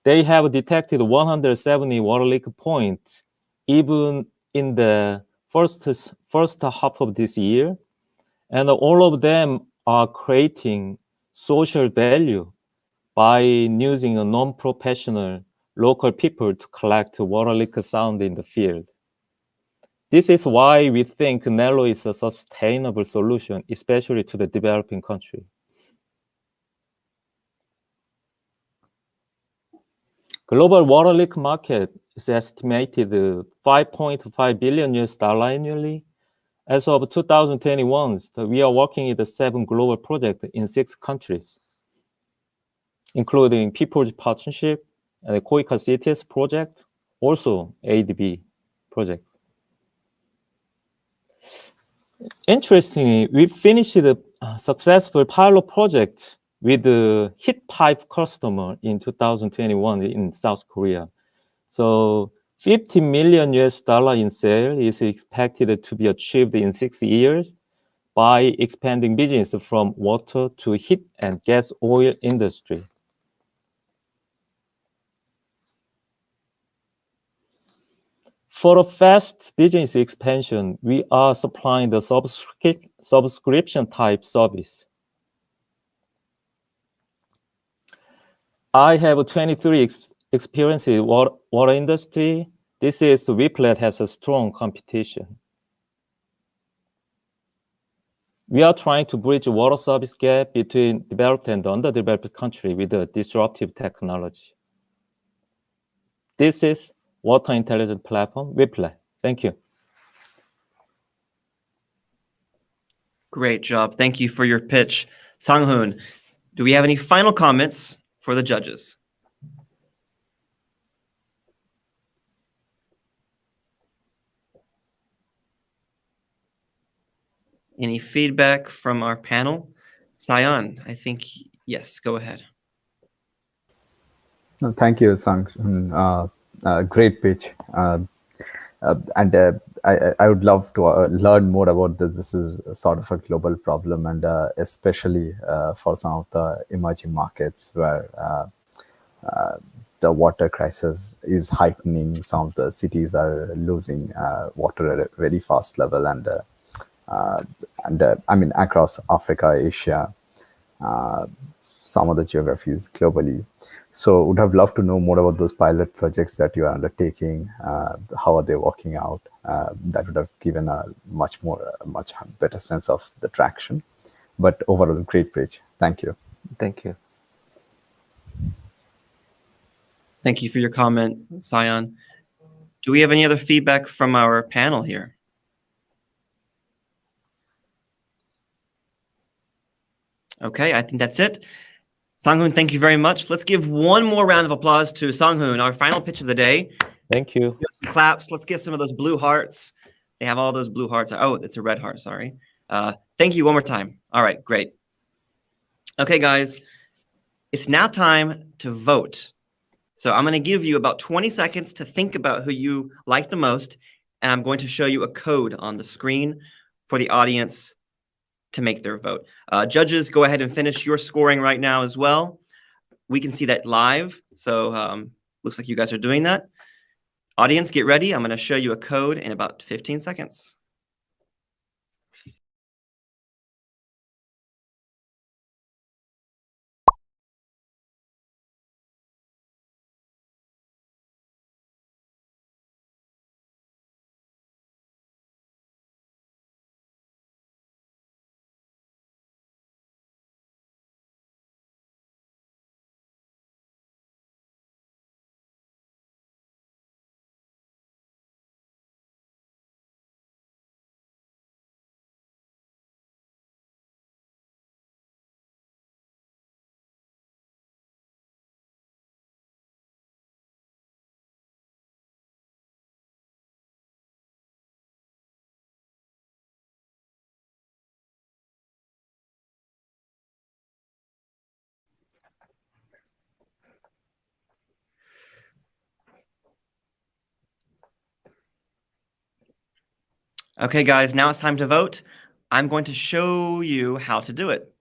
They have detected 170 water leak points even in the first half of this year. And all of them are creating social value by using a non-professional local people to collect water leak sound in the field. This is why we think Nello is a sustainable solution, especially to the developing country. Global water leak market is estimated $5.5 billion annually. As of 2021, we are working with 7 global projects in 6 countries, including Piplus Partnership and the Koika Cities project, also ADB project. Interestingly, we finished a successful pilot project with the heat pipe customer in 2021 in South Korea. So $50 million in sale is expected to be achieved in 6 years by expanding business from water to heat and gas oil industry. For a fast business expansion, we are supplying the subscription type service. I have 23 experience in water industry. This is Whiplet has a strong competition. We are trying to bridge water service gap between developed and underdeveloped country with a disruptive technology. This is Water Intelligence Platform, Whiplet. Thank you. Great job. Thank you for your pitch. Sang-hoon, do we have any final comments for the judges? Any feedback from our panel? Sayan, I think, yes, go ahead. No, thank you, Sang-hoon. Great pitch. I would love to learn more about this. This is sort of a global problem, and especially for some of the emerging markets where the water crisis is heightening. Some of the cities are losing water at a very fast level, and I mean across Africa, Asia, some of the geographies globally. So would have loved to know more about those pilot projects that you are undertaking. How are they working out? That would have given a much better sense of the traction. But overall, great pitch. Thank you. Thank you. Thank you for your comment, Sayan. Do we have any other feedback from our panel here? Okay, I think that's it. Sang-hoon, thank you very much. Let's give one more round of applause to Sang-hoon, our final pitch of the day. Thank you. Let's give some claps. Let's get some of those blue hearts. They have all those blue hearts. Oh, it's a red heart, sorry. Thank you one more time. All right, great. Okay, guys, it's now time to vote. So I'm going to give you about 20 seconds to think about who you like the most, and I'm going to show you a code on the screen for the audience to make their vote. Judges, go ahead and finish your scoring right now as well. We can see that live, so looks like you guys are doing that. Audience, get ready. I'm going to show you a code in about 15 seconds. Okay, guys, now it's time to vote. I'm going to show you how to do it.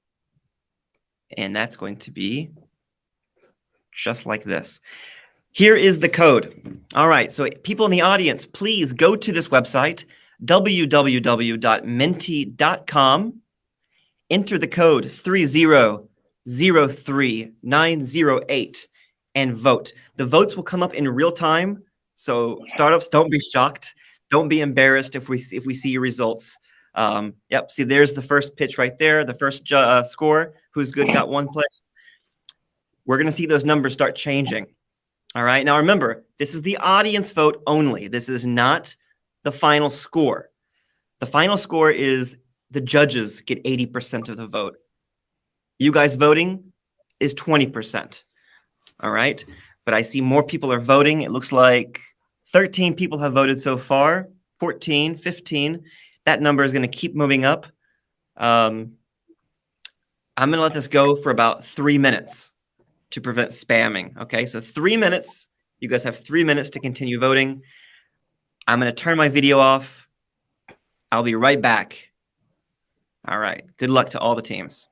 And that's going to be just like this. Here is the code. All right, so people in the audience, please go to this website, www.menti.com. Enter the code 3003908 and vote. The votes will come up in real time, so startups, don't be shocked. Don't be embarrassed if we see your results. Yep, see, there's the first pitch right there, the first score. Who's good got one place. We're going to see those numbers start changing. All right, now remember, this is the audience vote only. This is not the final score. The final score is the judges get 80% of the vote. You guys voting is 20%. All right, but I see more people are voting. It looks like 13 people have voted so far, 14, 15. That number is going to keep moving up. I'm going to let this go for about 3 minutes to prevent spamming. Okay, so 3 minutes. You guys have 3 minutes to continue voting. I'm going to turn my video off. I'll be right back. All right. Good luck to all the teams.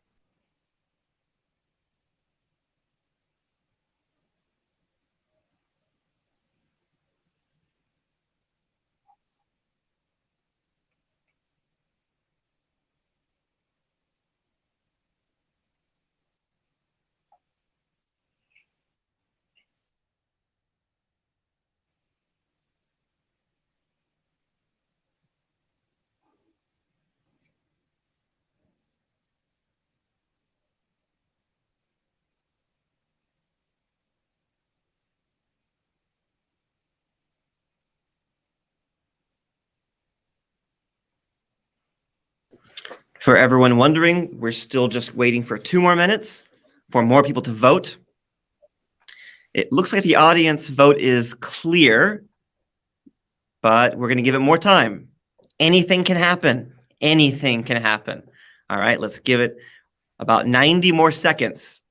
For everyone wondering, we're still just waiting for 2 more minutes for more people to vote. It looks like the audience vote is clear, but we're going to give it more time. Anything can happen. Anything can happen. All right, let's give it about 90 more seconds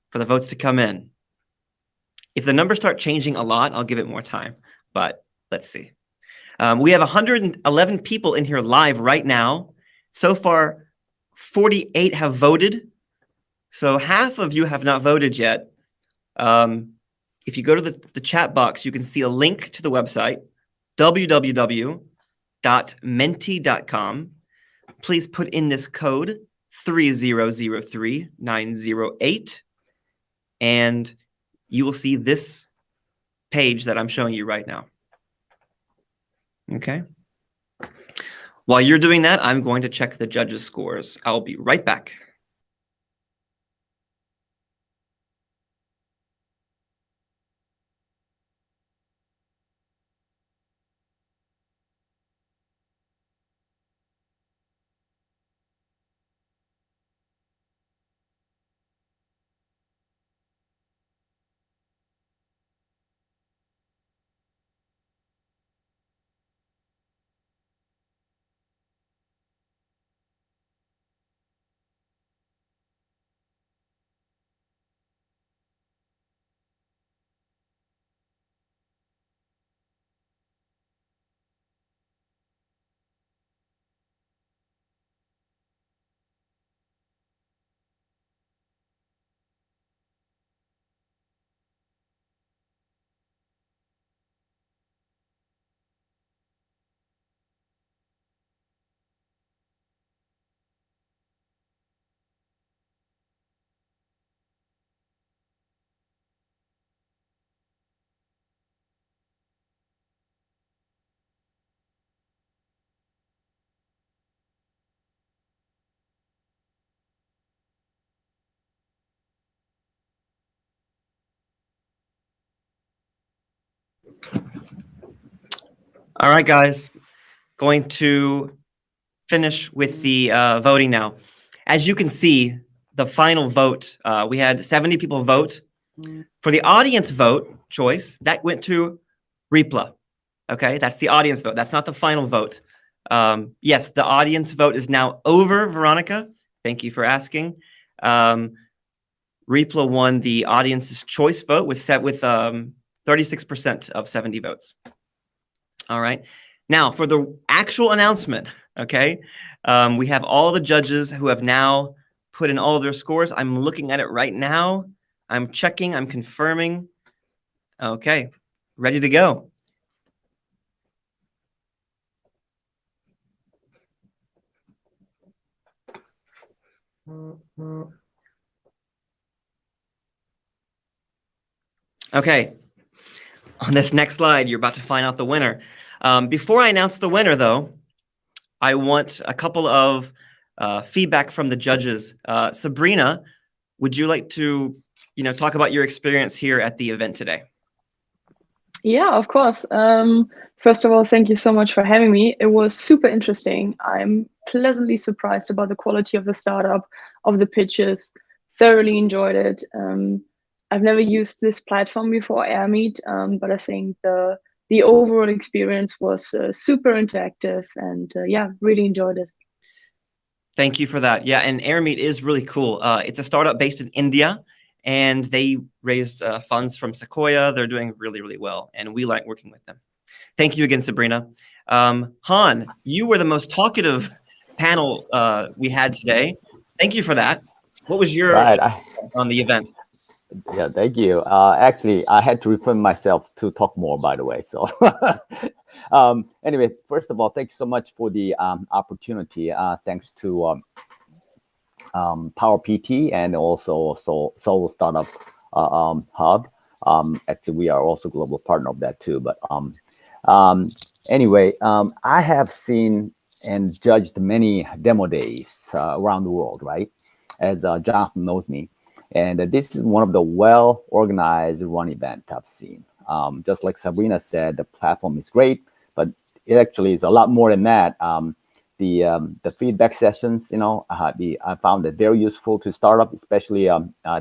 for the votes to come in. If the numbers start changing a lot, I'll give it more time, but let's see. We have 111 people in here live right now. So far, 48 have voted. So half of you have not voted yet. If you go to the chat box, you can see a link to the website, www.menti.com. Please put in this code 3003908, and you will see this page that I'm showing you right now. Okay. While you're doing that, I'm going to check the judges' scores. I'll be right back. All right, guys, going to finish with the voting now. As you can see, the final vote, we had 70 people vote. For the audience vote choice, that went to Ripla. Okay, that's the audience vote. That's not the final vote. Yes, the audience vote is now over, Veronica. Thank you for asking. Ripla won the audience's choice vote, was set with 36% of 70 votes. All right. Now, for the actual announcement, okay, we have all the judges who have now put in all their scores. I'm looking at it right now. I'm checking. I'm confirming. Okay, ready to go. Okay, on this next slide, you're about to find out the winner. Before I announce the winner, though, I want a couple of feedback from the judges. Sabrina, would you like to, talk about your experience here at the event today? Yeah, of course. First of all, thank you so much for having me. It was super interesting. I'm pleasantly surprised about the quality of the startup, of the pitches. Thoroughly enjoyed it. I've never used this platform before, AirMeet, but I think the the overall experience was super interactive, and yeah, really enjoyed it. Thank you for that. Yeah, and AirMeet is really cool. It's a startup based in India, and they raised funds from Sequoia. They're doing really, really well, and we like working with them. Thank you again, Sabrina. Han, you were the most talkative panel we had today. Thank you for that. What was your on the event? Yeah, thank you. Actually, I had to refrain myself to talk more, by the way. So anyway, first of all, thanks so much for the opportunity. Thanks to PowerPT and also Seoul Startup Hub. Actually, we are also global partner of that too. But anyway, I have seen and judged many demo days around the world, right? As Jonathan knows me. And this is one of the well-organized run event I've seen. Just like Sabrina said, the platform is great, but it actually is a lot more than that. The feedback sessions, I found it very useful to startup, especially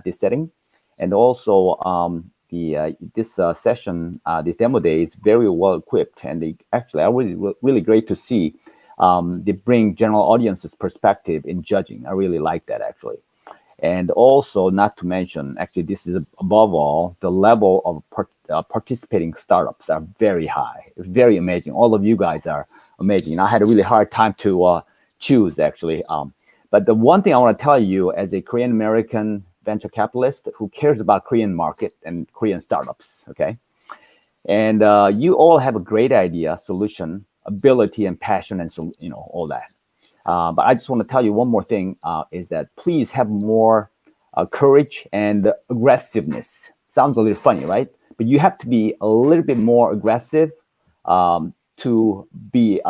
this setting. And also this session, the demo day is very well equipped, and actually I really great to see. They bring general audience's perspective in judging. I really like that actually. And also, not to mention, actually, this is above all, the level of participating startups are very high. It's very amazing. All of you guys are amazing. I had a really hard time to choose, actually. But the one thing I want to tell you as a Korean American venture capitalist who cares about Korean market and Korean startups, okay? And you all have a great idea, solution, ability, and passion, and so, all that. But I just want to tell you one more thing, is that please have more courage and aggressiveness. Sounds a little funny, right? But you have to be a little bit more aggressive to be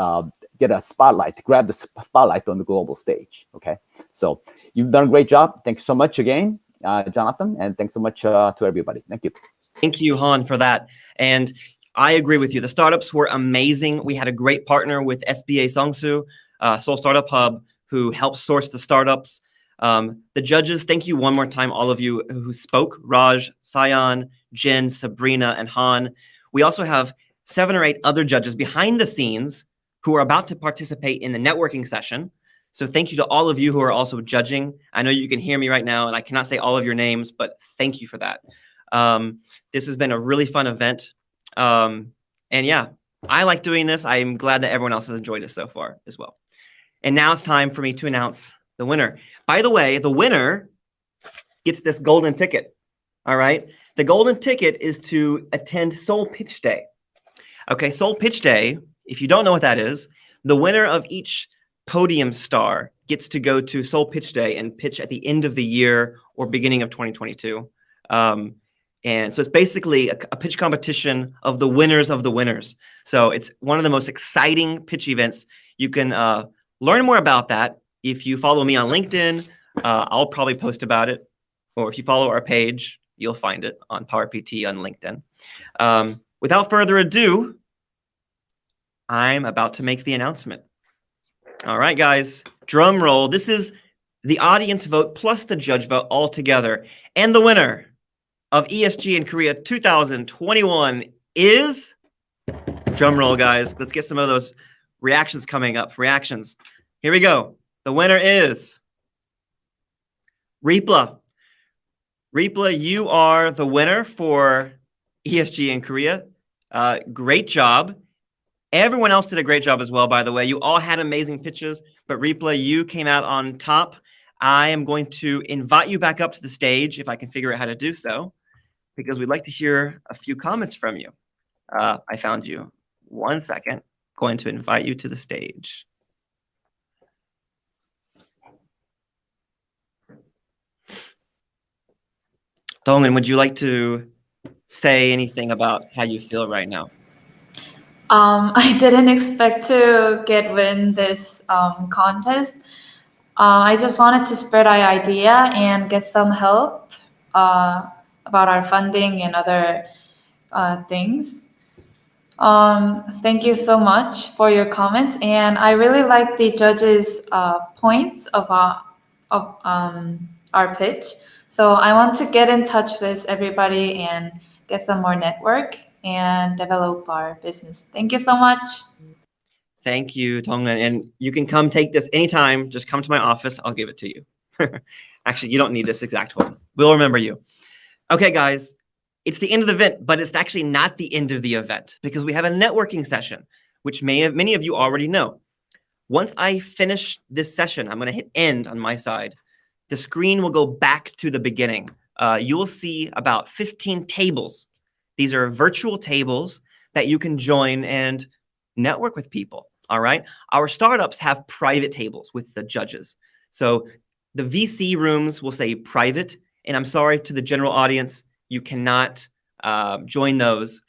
get a spotlight, to grab the spotlight on the global stage, okay? So you've done a great job. Thanks so much again, Jonathan, and thanks so much to everybody. Thank you. Thank you, Han, for that. And I agree with you. The startups were amazing. We had a great partner with SBA Songsu, Seoul Startup Hub, who helped source the startups. The judges, thank you one more time, all of you who spoke, Raj, Sayan, Jen, Sabrina, and Han. We also have 7 or 8 other judges behind the scenes who are about to participate in the networking session. So thank you to all of you who are also judging. I know you can hear me right now, and I cannot say all of your names, but thank you for that. This has been a really fun event. And yeah, I like doing this. I'm glad that everyone else has enjoyed it so far as well. And now it's time for me to announce the winner. By the way, the winner gets this golden ticket. All right. The golden ticket is to attend Seoul Pitch Day. Okay, Seoul Pitch Day, if you don't know what that is, the winner of each podium star gets to go to Seoul Pitch Day and pitch at the end of the year or beginning of 2022. And so it's basically a pitch competition of the winners of the winners. So it's one of the most exciting pitch events. You can learn more about that if you follow me on LinkedIn. I'll probably post about it. Or if you follow our page, you'll find it on PowerPT on LinkedIn. Without further ado, I'm about to make the announcement. All right, guys, drum roll. This is the audience vote plus the judge vote all together. And the winner of ESG in Korea 2021 is, drum roll, guys. Let's get some of those reactions coming up. Reactions. Here we go. The winner is Ripla. Ripla, you are the winner for ESG in Korea. Great job. Everyone else did a great job as well, by the way. You all had amazing pitches, but Ripla, you came out on top. I am going to invite you back up to the stage if I can figure out how to do so, because we'd like to hear a few comments from you. I found you. 1 second. Going to invite you to the stage. Dongin, would you like to say anything about how you feel right now? I didn't expect to win this contest. I just wanted to spread our idea and get some help about our funding and other things. Thank you so much for your comments, and I really like the judges' points of our pitch. So I want to get in touch with everybody and get some more network and develop our business. Thank you so much. Thank you, Tongnan. And you can come take this anytime. Just come to my office. I'll give it to you. Actually, you don't need this exact one. We'll remember you. Okay, guys, it's the end of the event, but it's actually not the end of the event because we have a networking session, which many of you already know. Once I finish this session, I'm going to hit end on my side. The screen will go back to the beginning. You will see about 15 tables. These are virtual tables that you can join and network with people. All right. Our startups have private tables with the judges. So the VC rooms will say private. And I'm sorry to the general audience, you cannot join those,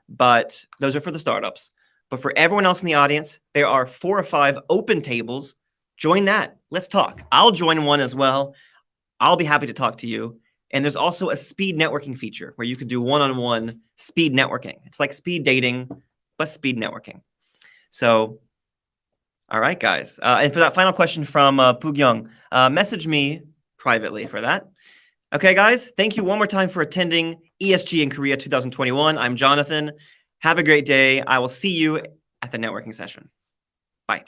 but those are for the startups. But for everyone else in the audience, there are 4 or 5 open tables. Join that. Let's talk. I'll join one as well. I'll be happy to talk to you. And there's also a speed networking feature where you can do one-on-one speed networking. It's like speed dating, but speed networking. So, all right, guys. And for that final question from Poogyung, message me privately for that. Okay, guys, thank you one more time for attending ESG in Korea 2021. I'm Jonathan. Have a great day. I will see you at the networking session. Bye.